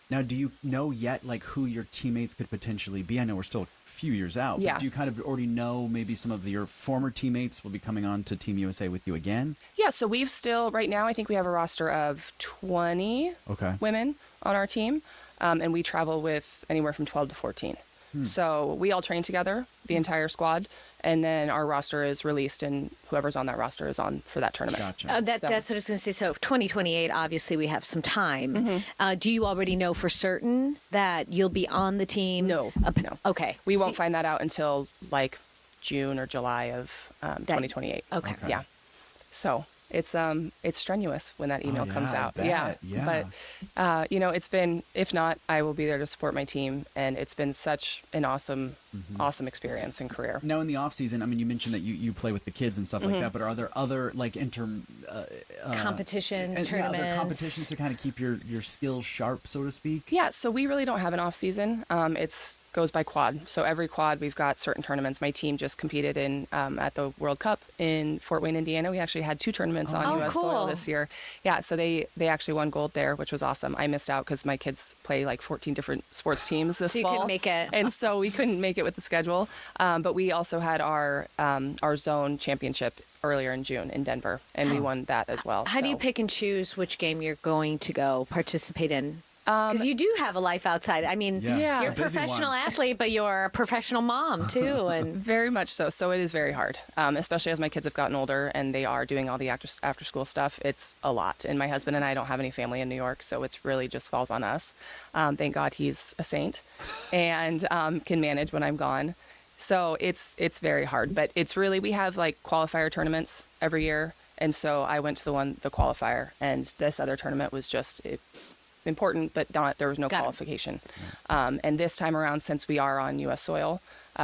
now do you know yet who your teammates could potentially be? I know we're still few years out. Yeah. But do you kind of already know maybe some of your former teammates will be coming on to Team USA with you again? Yeah, so we've still, right now, I think we have a roster of 20 women on our team. and we travel with anywhere from 12 to 14. So we all train together, the entire squad, and then our roster is released, and whoever's on that roster is on for that tournament. Gotcha. That's what I was going to say. So 2028, obviously, we have some time. Do you already know for certain that you'll be on the team? No. No. Okay. We won't find that out until like June or July of 2028. Okay. Yeah. So it's strenuous when that email comes out. Yeah. But it's been, if not, I will be there to support my team, and it's been such an awesome experience and career. Now in the off season, I mean, you mentioned that you play with the kids and stuff like that, but are there other like competitions, tournaments, other competitions to kind of keep your skills sharp, so to speak? Yeah. So we really don't have an off season. It's goes by quad. So every quad, we've got certain tournaments. My team just competed in at the World Cup in Fort Wayne, Indiana. We actually had 2 tournaments on U.S. soil this year. Yeah, so they actually won gold there, which was awesome. I missed out because my kids play like 14 different sports teams this fall. So you couldn't make it. And so we couldn't make it with the schedule. But we also had our zone championship earlier in June in Denver, and we won that as well. How do you pick and choose which game you're going to go participate in? Because you do have a life outside. I mean, you're a professional athlete, but you're a professional mom, too. And very much so. So it is very hard, especially as my kids have gotten older and they are doing all the after-school stuff. It's a lot. And my husband and I don't have any family in New York, so it's really just falls on us. Thank God he's a saint and can manage when I'm gone. So it's very hard. But it's really, we have like qualifier tournaments every year. And so I went to the qualifier. And this other tournament was just... important, but there was no qualification. And this time around, since we are on U.S. soil,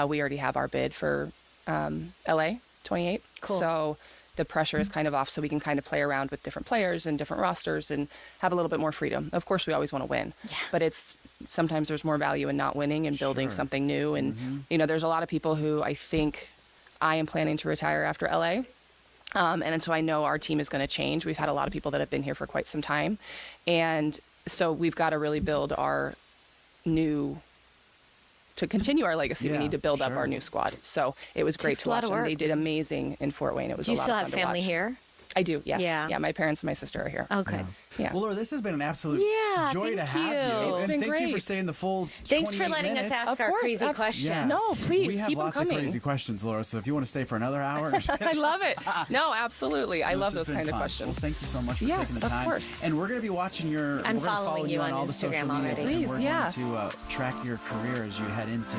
we already have our bid for LA 28. Cool. So the pressure is kind of off, so we can kind of play around with different players and different rosters and have a little bit more freedom. Of course, we always want to win, but sometimes there's more value in not winning and building something new. And there's a lot of people who I think I am planning to retire after LA. And so I know our team is going to change. We've had a lot of people that have been here for quite some time. And so we've got to really build to continue our legacy, we need to build up our new squad. So it was great to watch them. They did amazing in Fort Wayne. It was a lot of fun to watch. Do you still have family here? I do, yes. Yeah. My parents and my sister are here. Okay. Yeah. Well, Laura, this has been an absolute joy to have you. It's been thank great. you for staying the full Thanks for 28 letting minutes. us ask our crazy questions. Yeah. No, please, we have keep them lots coming. of crazy questions, Laura, so if you want to stay for another hour. I love it. No, absolutely. I love those kind of fun. questions. Well, thank you so much for taking the time. Of course. And we're going to be watching I'm following you on all the Instagram social medias, already. and we're going to track your career as you head into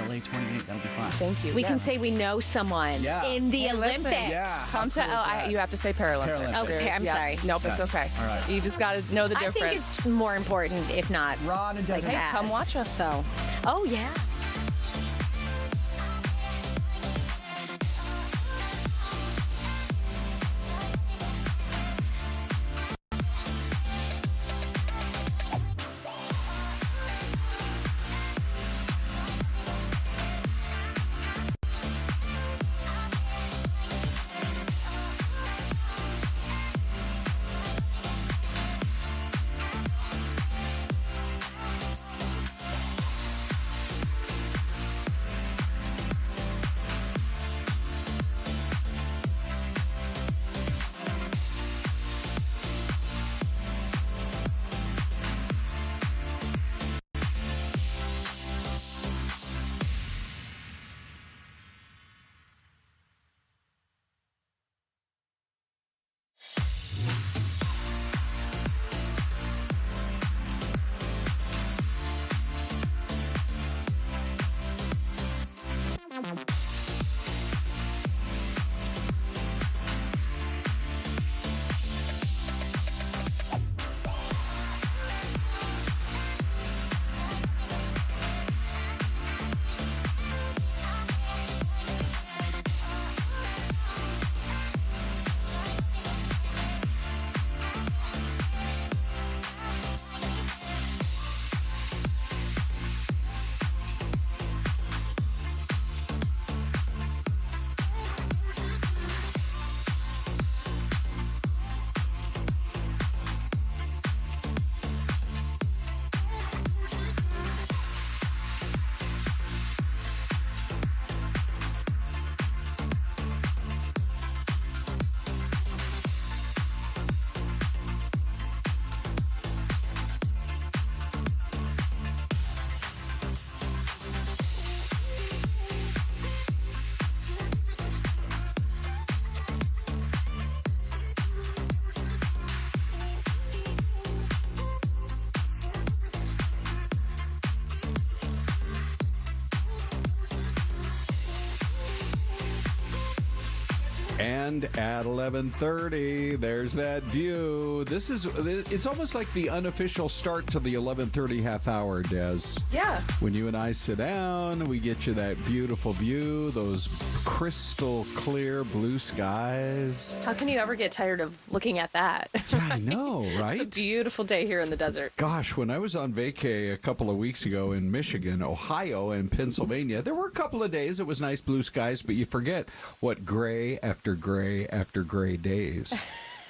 LA 28. That'll be fun. Thank you. We can say we know someone in the Olympics. Come to LA. You have to say Paralympics. Okay, I'm sorry. Nope, it's okay. All right. You just got to know the difference. I think it's more important, if not. Ron and Desiree. Hey, come watch us. So, oh yeah. And at 11:30, there's that view. It's almost like the unofficial start to the 11:30 half hour, Des. Yeah. When you and I sit down, we get you that beautiful view, those crystal clear blue skies. How can you ever get tired of looking at that? Yeah, I know, right? It's a beautiful day here in the desert. Gosh, when I was on vacay a couple of weeks ago in Michigan, Ohio, and Pennsylvania, there were a couple of days it was nice blue skies, but you forget what gray after gray after gray days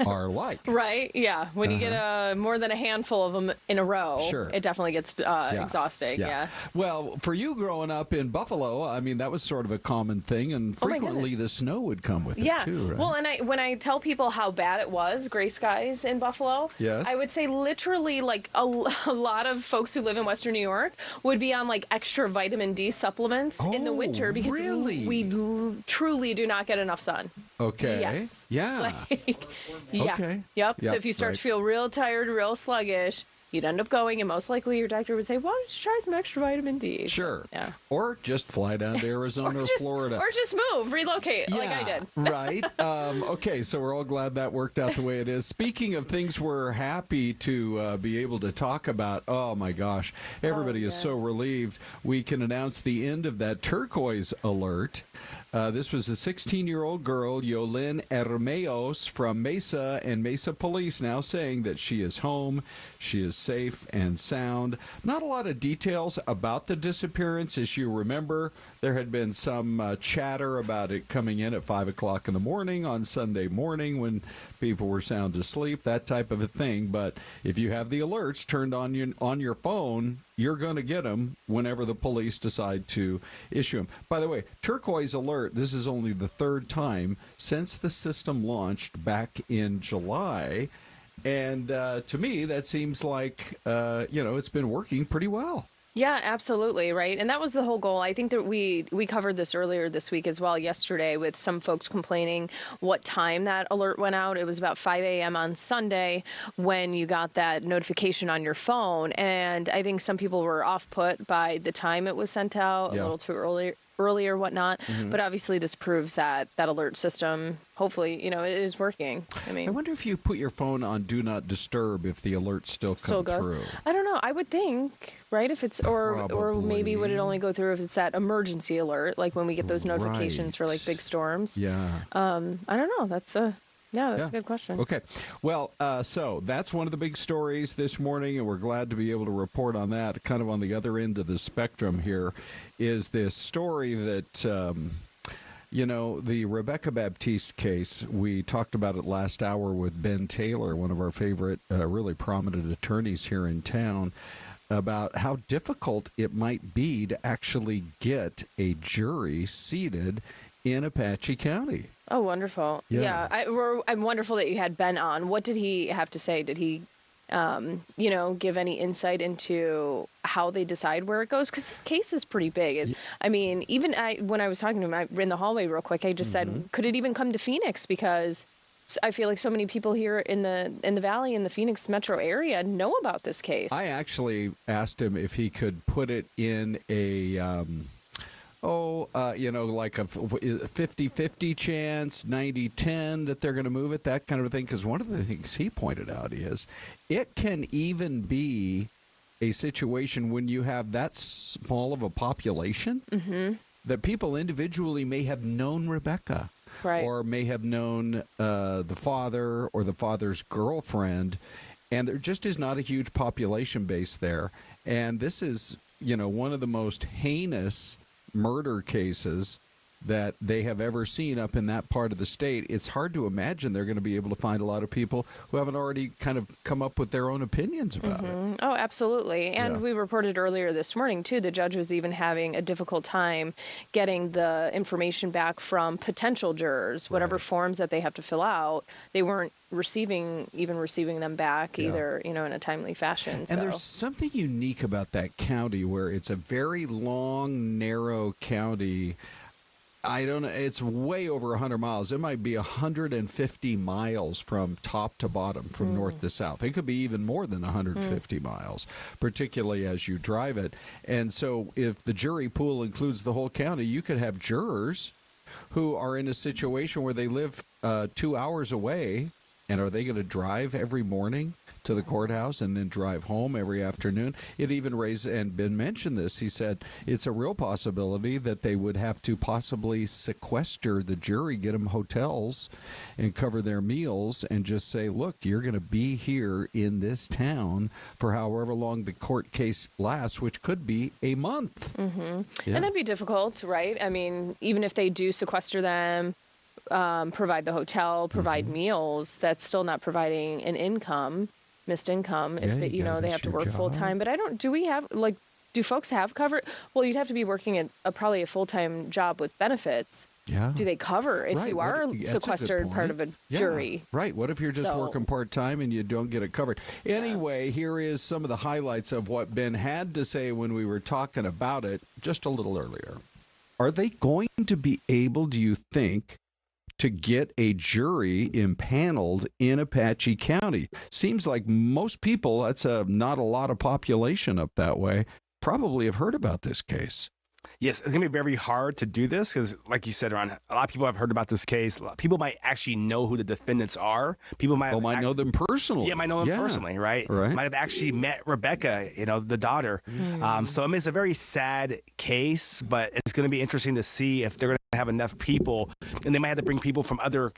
are like. Right, yeah. When you get more than a handful of them in a row, Sure. it definitely gets exhausting. Yeah. Well, for you growing up in Buffalo, I mean, that was sort of a common thing, and frequently the snow would come with it too, right? Well, and when I tell people how bad it was, gray skies in Buffalo, yes. I would say literally like a lot of folks who live in Western New York would be on like extra vitamin D supplements in the winter because we truly do not get enough sun. Okay. Yes. Yeah. Yeah. Okay. Yep. So if you start to feel real tired, real sluggish, you'd end up going, and most likely your doctor would say, "Why don't you try some extra vitamin D?" Sure. Yeah. Or just fly down to Arizona or Florida. Or just move, relocate, like I did. Right. Okay, so we're all glad that worked out the way it is. Speaking of things we're happy to be able to talk about, oh my gosh, everybody is so relieved. We can announce the end of that turquoise alert. This was a 16-year-old girl, Yolyn Hermeos from Mesa, and Mesa police now saying that she is home, she is safe and sound. Not a lot of details about the disappearance. As you remember, there had been some chatter about it coming in at 5 o'clock in the morning on Sunday morning when people were sound asleep, that type of a thing. But if you have the alerts turned on your phone, you're going to get them whenever the police decide to issue them. By the way, turquoise alert, this is only the third time since the system launched back in July. And to me, that seems like, it's been working pretty well. Yeah, absolutely, right. And that was the whole goal. I think that we covered this earlier this week as well yesterday with some folks complaining what time that alert went out. It was about 5 a.m. on Sunday when you got that notification on your phone. And I think some people were off-put by the time it was sent out, a little too early or whatnot. But obviously this proves that alert system, hopefully, it is working. I wonder if you put your phone on Do Not Disturb if the alerts still come through. I don't know. I would think, right? If it's or maybe would it only go through if it's that emergency alert, like when we get those notifications for like big storms. Yeah. I don't know. That's a good question. Okay. Well, so that's one of the big stories this morning, and we're glad to be able to report on that. Kind of on the other end of the spectrum here is this story that, the Rebekah Baptiste case, we talked about it last hour with Ben Taylor, one of our favorite, really prominent attorneys here in town, about how difficult it might be to actually get a jury seated in Apache County. Oh, wonderful. Yeah. I'm wonderful that you had Ben on. What did he have to say? Did he, give any insight into how they decide where it goes? Because this case is pretty big. Even when I was talking to him in the hallway real quick, I just said, could it even come to Phoenix? Because I feel like so many people here in the Valley, in the Phoenix metro area, know about this case. I actually asked him if he could put it in a... like a 50-50 chance, 90-10 that they're going to move it, that kind of thing. Because one of the things he pointed out is it can even be a situation when you have that small of a population that people individually may have known Rebekah. Right. Or may have known the father or the father's girlfriend. And there just is not a huge population base there. And this is, one of the most heinous murder cases that they have ever seen up in that part of the state. It's hard to imagine they're going to be able to find a lot of people who haven't already kind of come up with their own opinions about it. Oh, absolutely. And we reported earlier this morning, too, the judge was even having a difficult time getting the information back from potential jurors, whatever forms that they have to fill out. They weren't receiving them back either, in a timely fashion. And there's something unique about that county where it's a very long, narrow county. I don't know. It's way over 100 miles. It might be 150 miles from top to bottom, from north to south. It could be even more than 150 miles, particularly as you drive it. And so if the jury pool includes the whole county, you could have jurors who are in a situation where they live 2 hours away. And are they going to drive every morning to the courthouse and then drive home every afternoon? It even raised, and Ben mentioned this, he said it's a real possibility that they would have to possibly sequester the jury, get them hotels and cover their meals and just say, look, you're going to be here in this town for however long the court case lasts, which could be a month. Mm-hmm. Yeah. And that'd be difficult, right? I mean, even if they do sequester them, provide the hotel, provide meals, that's still not providing an income, missed income, if they, they have to work full time. But do folks have cover? Well, you'd have to be working at probably a full-time job with benefits. Yeah. Do they cover if you are sequestered part of a jury? Right. What if you're just working part-time and you don't get it covered? Anyway, here is some of the highlights of what Ben had to say when we were talking about it just a little earlier. Are they going to be able, do you think, to get a jury impaneled in Apache County? Seems like most people, that's not a lot of population up that way, probably have heard about this case. Yes, it's going to be very hard to do this because, like you said, Ron, a lot of people have heard about this case. People might actually know who the defendants are. People might know them personally. Yeah, might know them personally, right? Might have actually met Rebekah, the daughter. So, I mean, it's a very sad case, but it's going to be interesting to see if they're going to have enough people, and they might have to bring people from other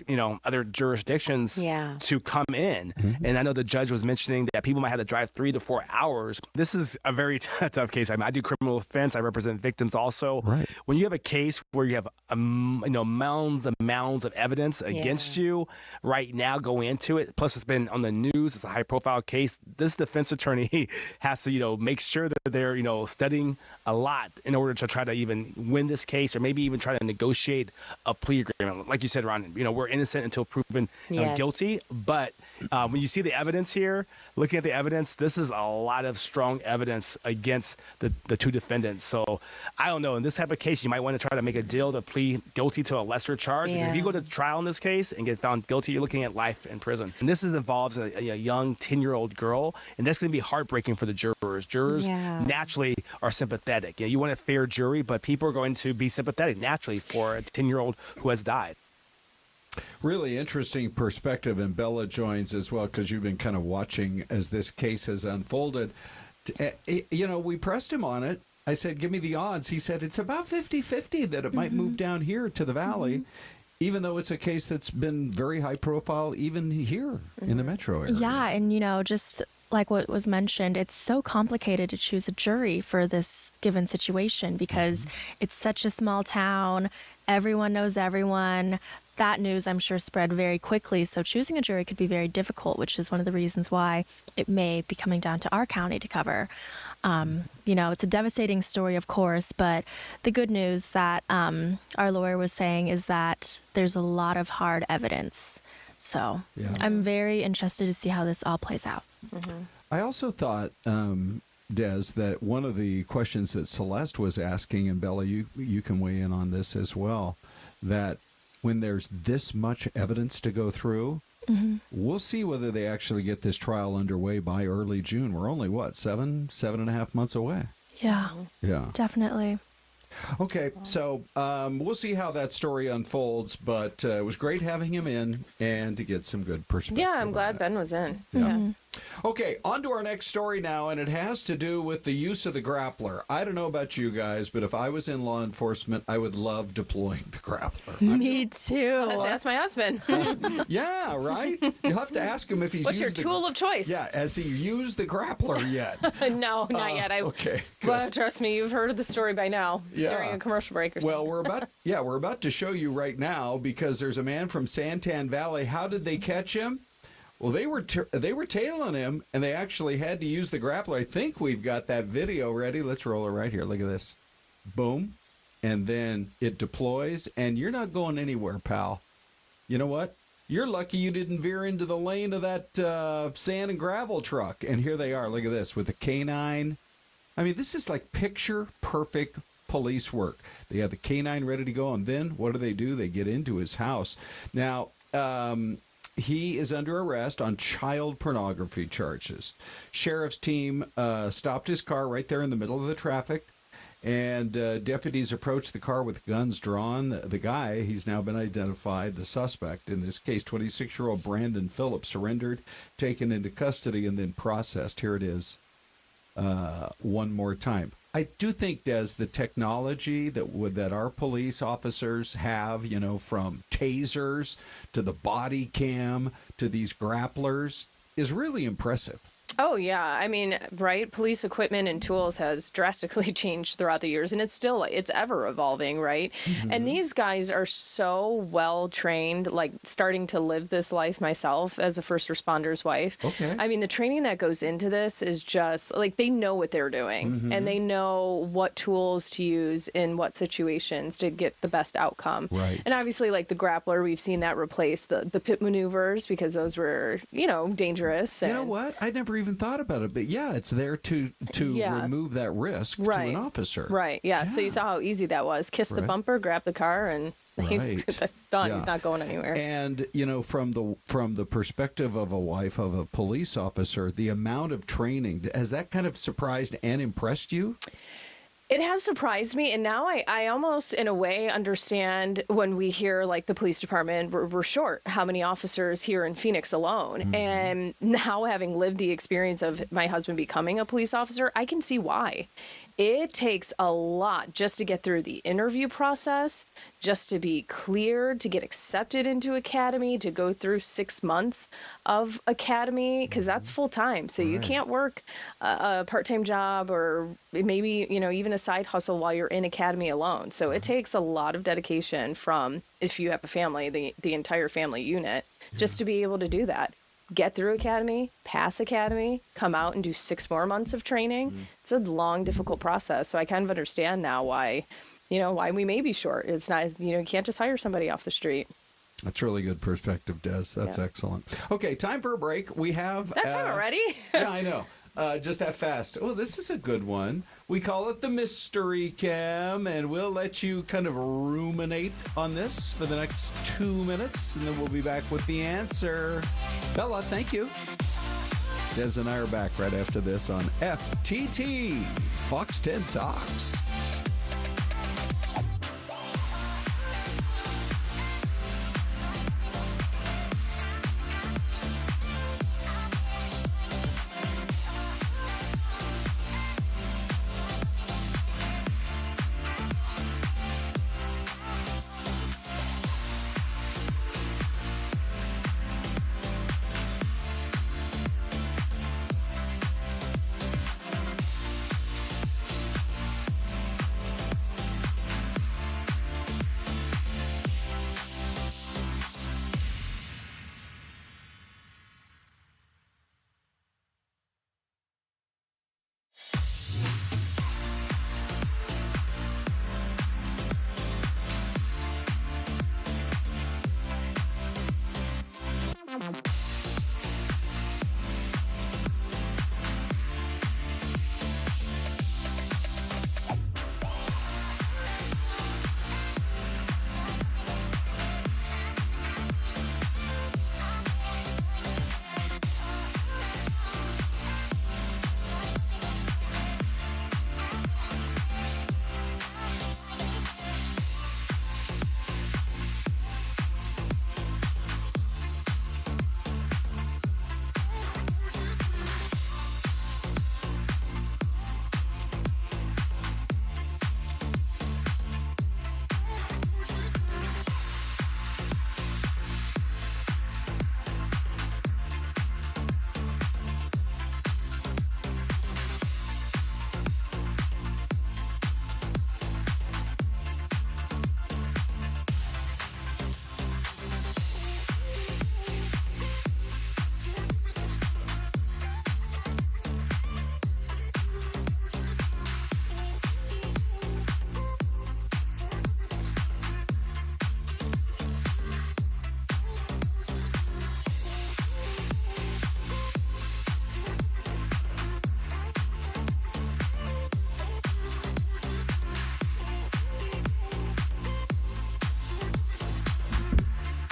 jurisdictions to come in. And I know the judge was mentioning that people might have to drive 3 to 4 hours. This is a very tough case. I mean, I do criminal defense. I represent victims also. When you have a case where you have mounds and mounds of evidence against you right now going into it, plus it's been on the news, it's a high-profile case, this defense attorney has to make sure that they're studying a lot in order to try to even win this case, or maybe even try to negotiate a plea agreement. Like you said, Ron, we're innocent until proven guilty, but when you see the evidence here, looking at the evidence, this is a lot of strong evidence against the two defendants. So I don't know. In this type of case, you might want to try to make a deal to plead guilty to a lesser charge. Because if you go to trial in this case and get found guilty, you're looking at life in prison. And this involves a young 10-year-old girl, and that's going to be heartbreaking for the jurors. Jurors naturally are sympathetic. You want a fair jury, but people are going to be sympathetic naturally for a 10-year-old who has died. Really interesting perspective, and Bella joins as well because you've been kind of watching as this case has unfolded. We pressed him on it. I said, give me the odds. He said it's about 50-50 that it might move down here to the valley, even though it's a case that's been very high profile even here in the metro area. Yeah, and just like what was mentioned, it's so complicated to choose a jury for this given situation because it's such a small town. Everyone knows everyone. That news, I'm sure, spread very quickly. So choosing a jury could be very difficult, which is one of the reasons why it may be coming down to our county to cover. It's a devastating story, of course, but the good news that our lawyer was saying is that there's a lot of hard evidence. So I'm very interested to see how this all plays out. I also thought, Des, that one of the questions that Syleste was asking, and Bella, you can weigh in on this as well, that when there's this much evidence to go through, we'll see whether they actually get this trial underway by early June. We're only, 7.5 months away? Yeah. Definitely. Okay, so we'll see how that story unfolds, but it was great having him in and to get some good perspective. Yeah, I'm glad Ben was in. Okay, on to our next story now, and it has to do with the use of the grappler. I don't know about you guys, but if I was in law enforcement, I would love deploying the grappler. Me too. I'll have to ask my husband. Yeah, right? You have to ask him if he's What's your tool of choice? Yeah, has he used the grappler yet? No, not yet. Okay, good. Well, trust me, you've heard of the story by now during a commercial break or something. Well, we're about to show you right now because there's a man from Santan Valley. How did they catch him? Well, they were tailing him, and they actually had to use the grappler. I think we've got that video ready. Let's roll it right here. Look at this. Boom. And then it deploys, and you're not going anywhere, pal. You know what? You're lucky you didn't veer into the lane of that sand and gravel truck. And here they are. Look at this with the canine. I mean, this is like picture-perfect police work. They have the canine ready to go, and then what do? They get into his house. Now, he is under arrest on child pornography charges. Sheriff's team stopped his car right there in the middle of the traffic, And deputies approached the car with guns drawn. The guy, he's now been identified, the suspect in this case, 26-year-old Brandon Phillips, surrendered, taken into custody, and then processed. Here it is one more time. I do think, Des, the technology that our police officers have, you know, from tasers to the body cam to these grapplers, is really impressive. Oh, yeah. I mean, right? Police equipment and tools has drastically changed throughout the years, and it's ever evolving, right? Mm-hmm. And these guys are so well trained, like starting to live this life myself as a first responder's wife. Okay. I mean, the training that goes into this is just like they know what they're doing, and they know what tools to use in what situations to get the best outcome. Right. And obviously, like the grappler, we've seen that replace the pit maneuvers because those were, you know, dangerous. You know what? I never even thought about it, but yeah, it's there to remove that risk to an officer. Right. Yeah. So you saw how easy that was. Kiss the bumper, grab the car, and that's done. Yeah. He's not going anywhere. And you know, from the perspective of a wife of a police officer, the amount of training, has that kind of surprised and impressed you? It has surprised me, and now I almost, in a way, understand when we hear, like, the police department, we're short how many officers here in Phoenix alone. Mm-hmm. And now, having lived the experience of my husband becoming a police officer, I can see why. It takes a lot just to get through the interview process, just to be cleared, to get accepted into academy, to go through 6 months of academy, because that's full time. So you can't work a part-time job or maybe, you know, even a side hustle while you're in academy alone. So it takes a lot of dedication from, if you have a family, the entire family unit, just to be able to do that. Get through academy, pass academy, come out and do 6 more months of training. It's a long, difficult process. So I kind of understand now why we may be short. It's not, you can't just hire somebody off the street. That's really good perspective, Des. That's excellent. Okay, time for a break. We have... That's time already? Yeah, I know. Just that fast. Oh, this is a good one. We call it the Mystery Cam, and we'll let you kind of ruminate on this for the next 2 minutes, and then we'll be back with the answer. Bella, thank you. Des and I are back right after this on FTT, Fox 10 Talks.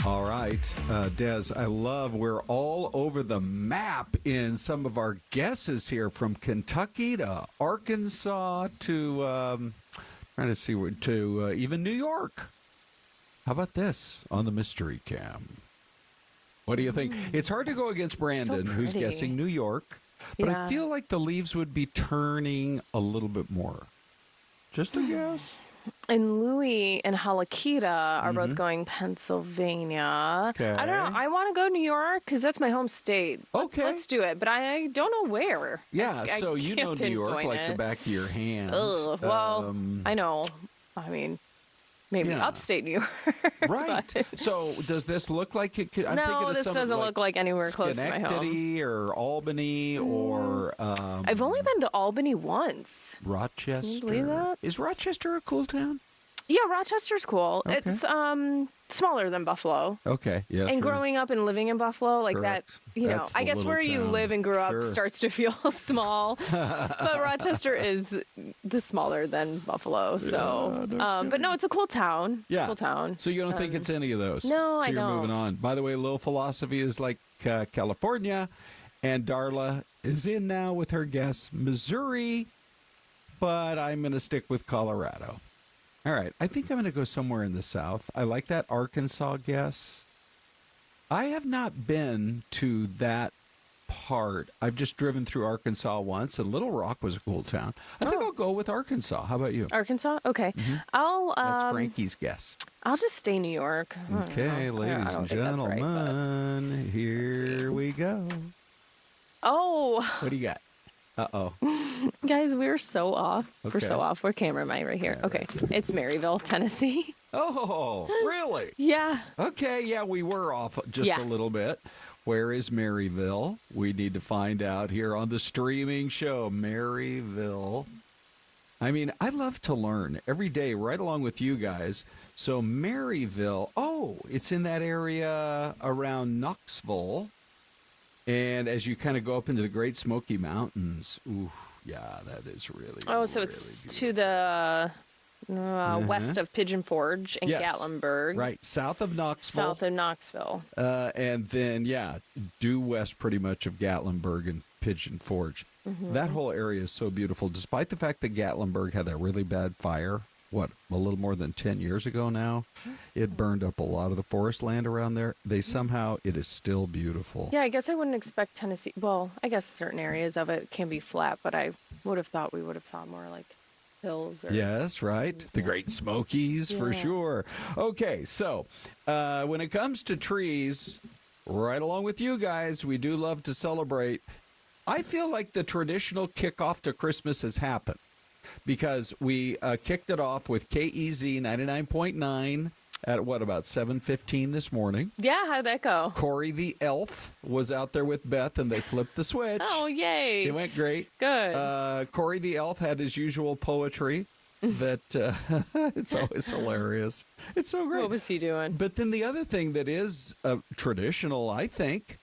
All right, Des, I love we're all over the map in some of our guesses here, from Kentucky to Arkansas to Trying to see where to even New York. How about this on the mystery cam? What do you think? It's hard to go against Brandon, who's guessing New York, but I feel like the leaves would be turning a little bit more. Just a guess. And Louis and Halakita are both going Pennsylvania. Okay. I don't know. I want to go New York because that's my home state. Okay. Let's do it. But I don't know where. Yeah, so you know can't New York pinpoint like the back of your hand. Ugh, well, I know. I mean, maybe upstate New York. Right. So does this look like it could? I'm No, thinking of this doesn't look like anywhere close to my home. Schenectady or Albany or... I've only been to Albany once. Rochester. Can you believe that? Is Rochester a cool town? Yeah, Rochester's cool. Okay. It's smaller than Buffalo. Okay, yeah. And sure. growing up and living in Buffalo, like Correct. that, you know, That's I the guess little where you town. live and grew up Sure. starts to feel small. But Rochester is the smaller than Buffalo. So, but no, it's a cool town. Yeah. Cool town. So you don't think it's any of those? No, so I you're don't. moving on. By the way, Little Philosophy is like California, and Darla is in now with her guess, Missouri, but I'm going to stick with Colorado. All right, I think I'm going to go somewhere in the South. I like that Arkansas guess. I have not been to that part. I've just driven through Arkansas once, and Little Rock was a cool town. I think I'll go with Arkansas. How about you? Arkansas? Okay. That's Frankie's guess. I'll just stay New York. I don't Okay, know. ladies I don't and think that's right, gentlemen, here we go. Oh. What do you got? Uh-oh. Guys, we're so off. We're Okay. so off. Where camera am I? Right here. Okay. It's Maryville, Tennessee. Oh, really? Yeah. Okay, yeah, we were off just a little bit. Where is Maryville? We need to find out here on the streaming show. Maryville. I mean, I love to learn every day right along with you guys. So Maryville, it's in that area around Knoxville. And as you kind of go up into the Great Smoky Mountains, yeah, that is really, So it's to the west of Pigeon Forge and Gatlinburg. Right, south of Knoxville. South of Knoxville. And then, due west pretty much of Gatlinburg and Pigeon Forge. Mm-hmm. That whole area is so beautiful, despite the fact that Gatlinburg had that really bad fire, a little more than 10 years ago now. It burned up a lot of the forest land around there. It is still beautiful. Yeah, I guess I wouldn't expect Tennessee. Well, I guess certain areas of it can be flat, but I would have thought we would have saw more like hills. Yes, right. The Great Smokies, for sure. Okay, so when it comes to trees, right along with you guys, we do love to celebrate. I feel like the traditional kickoff to Christmas has happened because we kicked it off with KEZ 99.9 at about 7:15 this morning. Yeah, how'd that go? Corey the Elf was out there with Beth, and they flipped the switch. Oh, yay. It went great. Good. Corey the Elf had his usual poetry that it's always hilarious. It's so great. What was he doing? But then the other thing that is traditional, I think,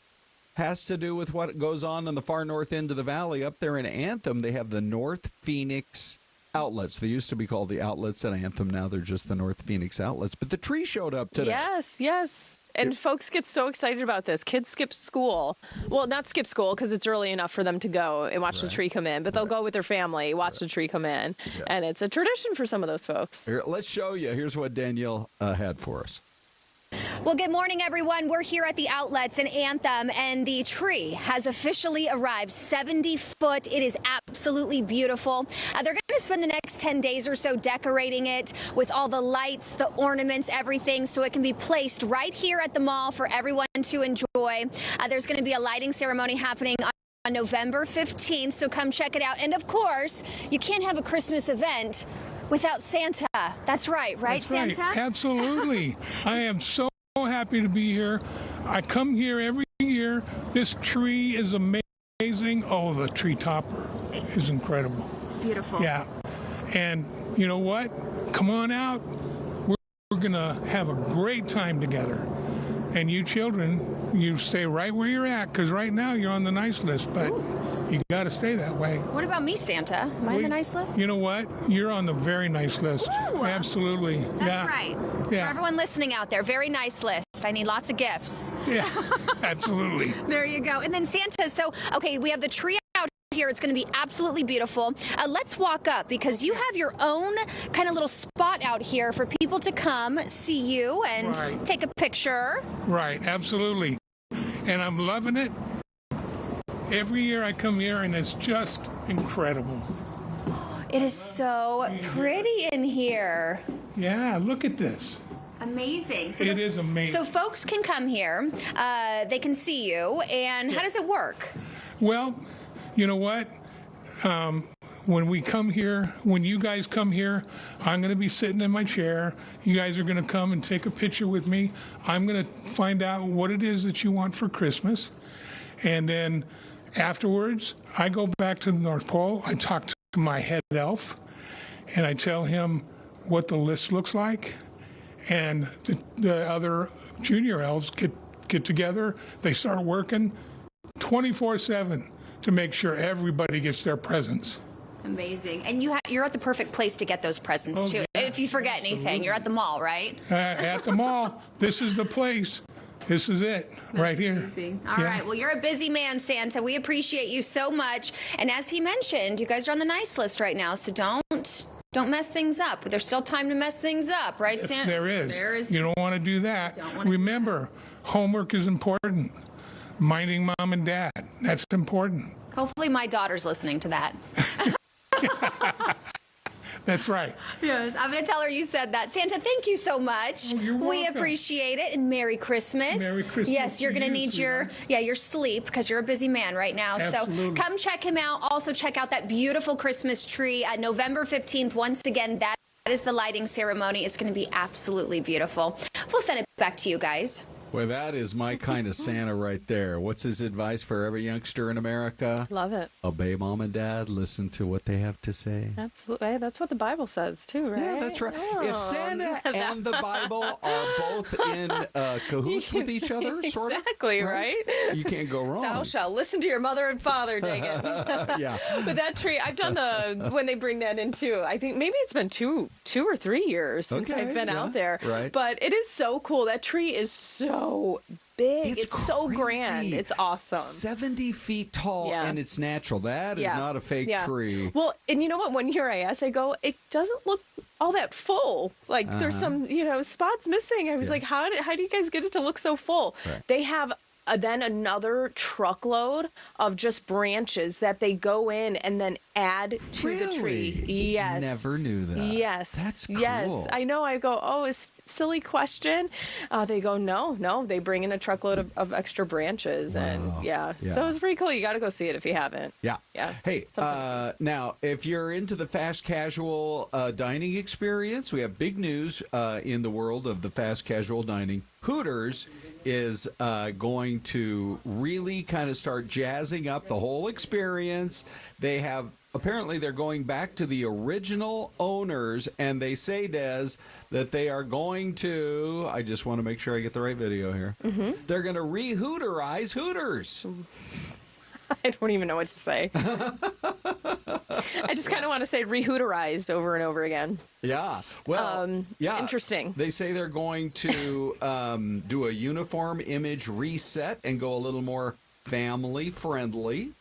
has to do with what goes on in the far north end of the valley. Up there in Anthem, they have the North Phoenix outlets. They used to be called the outlets at Anthem. Now they're just the North Phoenix outlets. But the tree showed up today. Yes. And folks get so excited about this. Kids skip school. Well, not skip school because it's early enough for them to go and watch the tree come in. But they'll go with their family, watch the tree come in. Yeah. And it's a tradition for some of those folks. Here, let's show you. Here's what Danielle had for us. Well, good morning, everyone. We're here at the outlets in Anthem, and the tree has officially arrived. 70 foot. It is absolutely beautiful. They're going to spend the next 10 days or so decorating it with all the lights, the ornaments, everything, so it can be placed right here at the mall for everyone to enjoy. There's going to be a lighting ceremony happening on November 15th, so come check it out. And, of course, you can't have a Christmas event without Santa. That's right, That's Santa? Right. Absolutely. I am so happy to be here. I come here every year. This tree is amazing. Oh, the tree topper is incredible. It's beautiful. Yeah. And you know what? Come on out. We're going to have a great time together. And you children, you stay right where you're at, because right now you're on the nice list, but you got to stay that way. What about me, Santa? Am I on the nice list? You know what? You're on the very nice list. Ooh, absolutely. That's right. Yeah. For everyone listening out there, very nice list. I need lots of gifts. Yeah, absolutely. There you go. And then Santa, so, okay, we have the tree out here. It's going to be absolutely beautiful. Let's walk up because you have your own kind of little spot out here for people to come see you and take a picture. Right, absolutely. And I'm loving it. Every year I come here and it's just incredible. It is so pretty in here. Yeah, look at this. Amazing. So it is amazing. So folks can come here. They can see you. And how does it work? Well, you know what? When we come here, when you guys come here, I'm going to be sitting in my chair. You guys are going to come and take a picture with me. I'm going to find out what it is that you want for Christmas. And then afterwards, I go back to the North Pole. I talk to my head elf, and I tell him what the list looks like. And the other junior elves get together. They start working 24/7 to make sure everybody gets their presents. Amazing. And you're at the perfect place to get those presents, too. Yeah, if you forget anything, you're at the mall, right? At the mall. This is the place. This is it right here. Amazing. All right. Well, you're a busy man, Santa. We appreciate you so much. And as he mentioned, you guys are on the nice list right now, so don't mess things up. There's still time to mess things up, right, Yes, Santa? there is. You don't want to do that. Remember, homework is important. Minding mom and dad, that's important. Hopefully my daughter's listening to that. That's right. Yes, I'm going to tell her you said that. Santa, thank you so much. You're welcome. We appreciate it, and Merry Christmas. Merry Christmas Yes, you're to going to you, need your sleep because you're a busy man right now. Absolutely. So come check him out. Also check out that beautiful Christmas tree. November 15th, once again, that is the lighting ceremony. It's going to be absolutely beautiful. We'll send it back to you guys. Well, that is my kind of Santa right there. What's his advice for every youngster in America? Love it. Obey mom and dad. Listen to what they have to say. Absolutely. Hey, that's what the Bible says, too, right? Yeah, that's right. Oh, if Santa and the Bible are both in cahoots with each other, sort of. Exactly, right? You can't go wrong. Thou shalt listen to your mother and father, dang it. Yeah. But that tree, I've done when they bring that in, too. I think maybe it's been two or 3 years since I've been out there. Right. But it is so cool. That tree is so big. It's so grand. It's awesome. 70 feet tall, and it's natural. That is not a fake tree. Well, and you know what? One year I asked, I go, it doesn't look all that full. Like there's some, spots missing. I was like, how do you guys get it to look so full? Right. They have then another truckload of just branches that they go in and then add to the tree. Yes. Never knew that. Yes. That's cool. Yes. I know. I go, oh, it's a silly question. They go, no. They bring in a truckload of extra branches. Wow. And Yeah. So it's pretty cool. You got to go see it if you haven't. Yeah. Yeah. Hey, now, if you're into the fast casual dining experience, we have big news in the world of the fast casual dining. Hooters is going to really kind of start jazzing up the whole experience. Apparently they're going back to the original owners, and they say, Des, that they are going to, I just want to make sure I get the right video here. Mm-hmm. They're going to re-Hooterize Hooters. I don't even know what to say. I just kind of want to say re-Hooterized over and over again. Yeah. Well, yeah. Interesting. They say they're going to do a uniform image reset and go a little more family friendly.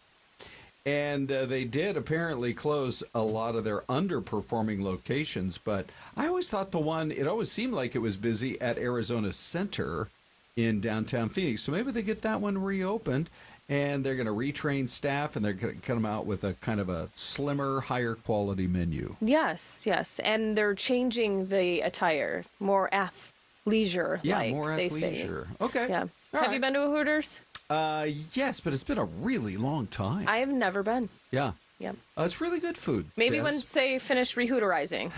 And they did apparently close a lot of their underperforming locations. But I always thought it always seemed like it was busy at Arizona Center in downtown Phoenix. So maybe they get that one reopened. And they're going to retrain staff, and they're going to come out with a kind of a slimmer, higher quality menu. Yes. And they're changing the attire, more athleisure. Yeah, more athleisure. Okay. Yeah. Have you been to a Hooters? Yes, but it's been a really long time. I have never been. Yeah. Yeah. It's really good food. Maybe once they finish re-Hooterizing,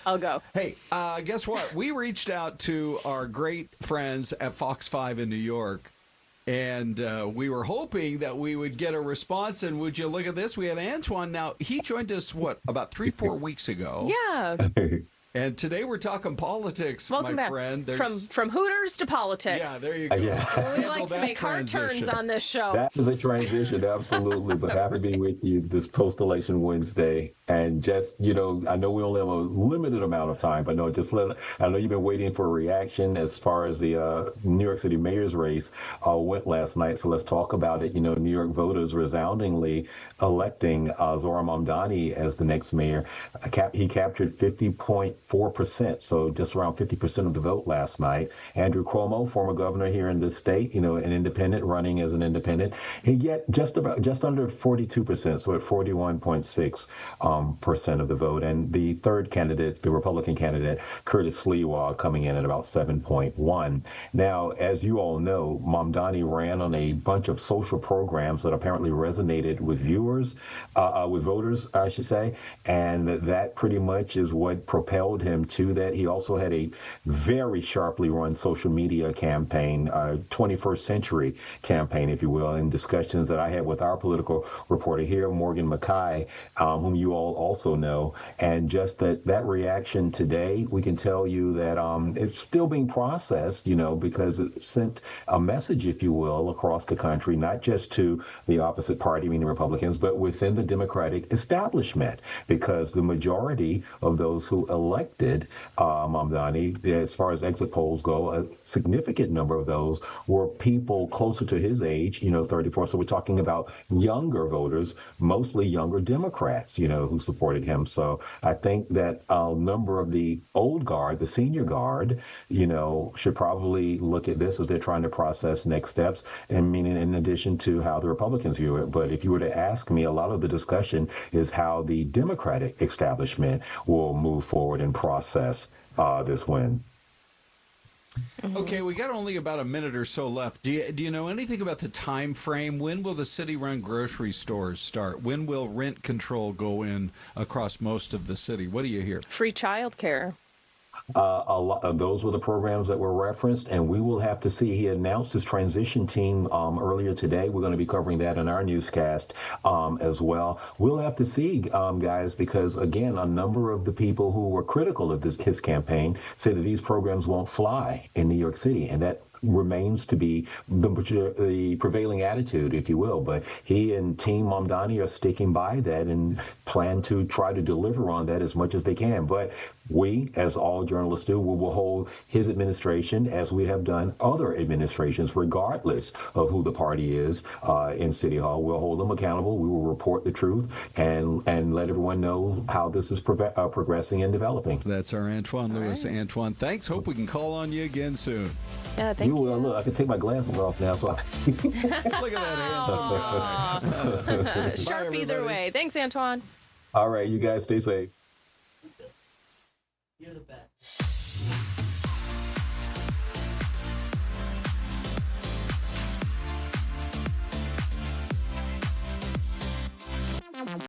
I'll go. Hey, guess what? We reached out to our great friends at Fox 5 in New York. And we were hoping that we would get a response. And would you look at this? We have Antwan now. He joined us, about 3-4 weeks ago? Yeah. And today we're talking politics, Welcome my back. friend. From Hooters to politics. Yeah, there you go. We like to make hard turns on this show. That was a transition, absolutely. But happy to be with you this post-election Wednesday. And just, I know we only have a limited amount of time, but I know you've been waiting for a reaction as far as the New York City mayor's race went last night. So let's talk about it. New York voters resoundingly electing Zohran Mamdani as the next mayor. He captured 50.4%, so just around 50% of the vote last night. Andrew Cuomo, former governor here in this state, an independent, running as an independent, he get just under 42%, so at 41.6%. Percent of the vote. And the third candidate, the Republican candidate, Curtis Sliwa, coming in at about 7.1. Now, as you all know, Mamdani ran on a bunch of social programs that apparently resonated with voters, I should say, and that pretty much is what propelled him to that. He also had a very sharply run social media campaign, 21st century campaign, if you will, in discussions that I had with our political reporter here, Morgan McKay, whom you all also know, and just that reaction today, we can tell you that it's still being processed, because it sent a message, if you will, across the country, not just to the opposite party, meaning Republicans, but within the Democratic establishment, because the majority of those who elected Mamdani, as far as exit polls go, a significant number of those were people closer to his age, 34. So we're talking about younger voters, mostly younger Democrats, who supported him. So I think that a number of the old guard, the senior guard, should probably look at this as they're trying to process next steps, and meaning in addition to how the Republicans view it. But if you were to ask me, a lot of the discussion is how the Democratic establishment will move forward and process this win. Okay, we got only about a minute or so left. Do you know anything about the time frame? When will the city-run grocery stores start? When will rent control go in across most of the city? What do you hear? Free childcare. A lot of those were the programs that were referenced, and we will have to see. He announced his transition team earlier today. We're going to be covering that in our newscast as well. We'll have to see, guys, because, again, a number of the people who were critical of his campaign say that these programs won't fly in New York City, and that remains to be the prevailing attitude, if you will. But he and Team Mamdani are sticking by that and plan to try to deliver on that as much as they can. But we, as all journalists do, will hold his administration, as we have done other administrations, regardless of who the party is in City Hall. We'll hold them accountable. We will report the truth and let everyone know how this is progressing and developing. That's our Antwan Lewis. Right. Antwan, thanks. Hope we can call on you again soon. Yeah, thank you. Look, I can take my glasses off now. So Look at that handsome guy. Sharp either way. Thanks, Antwan. All right, you guys stay safe. You're the best.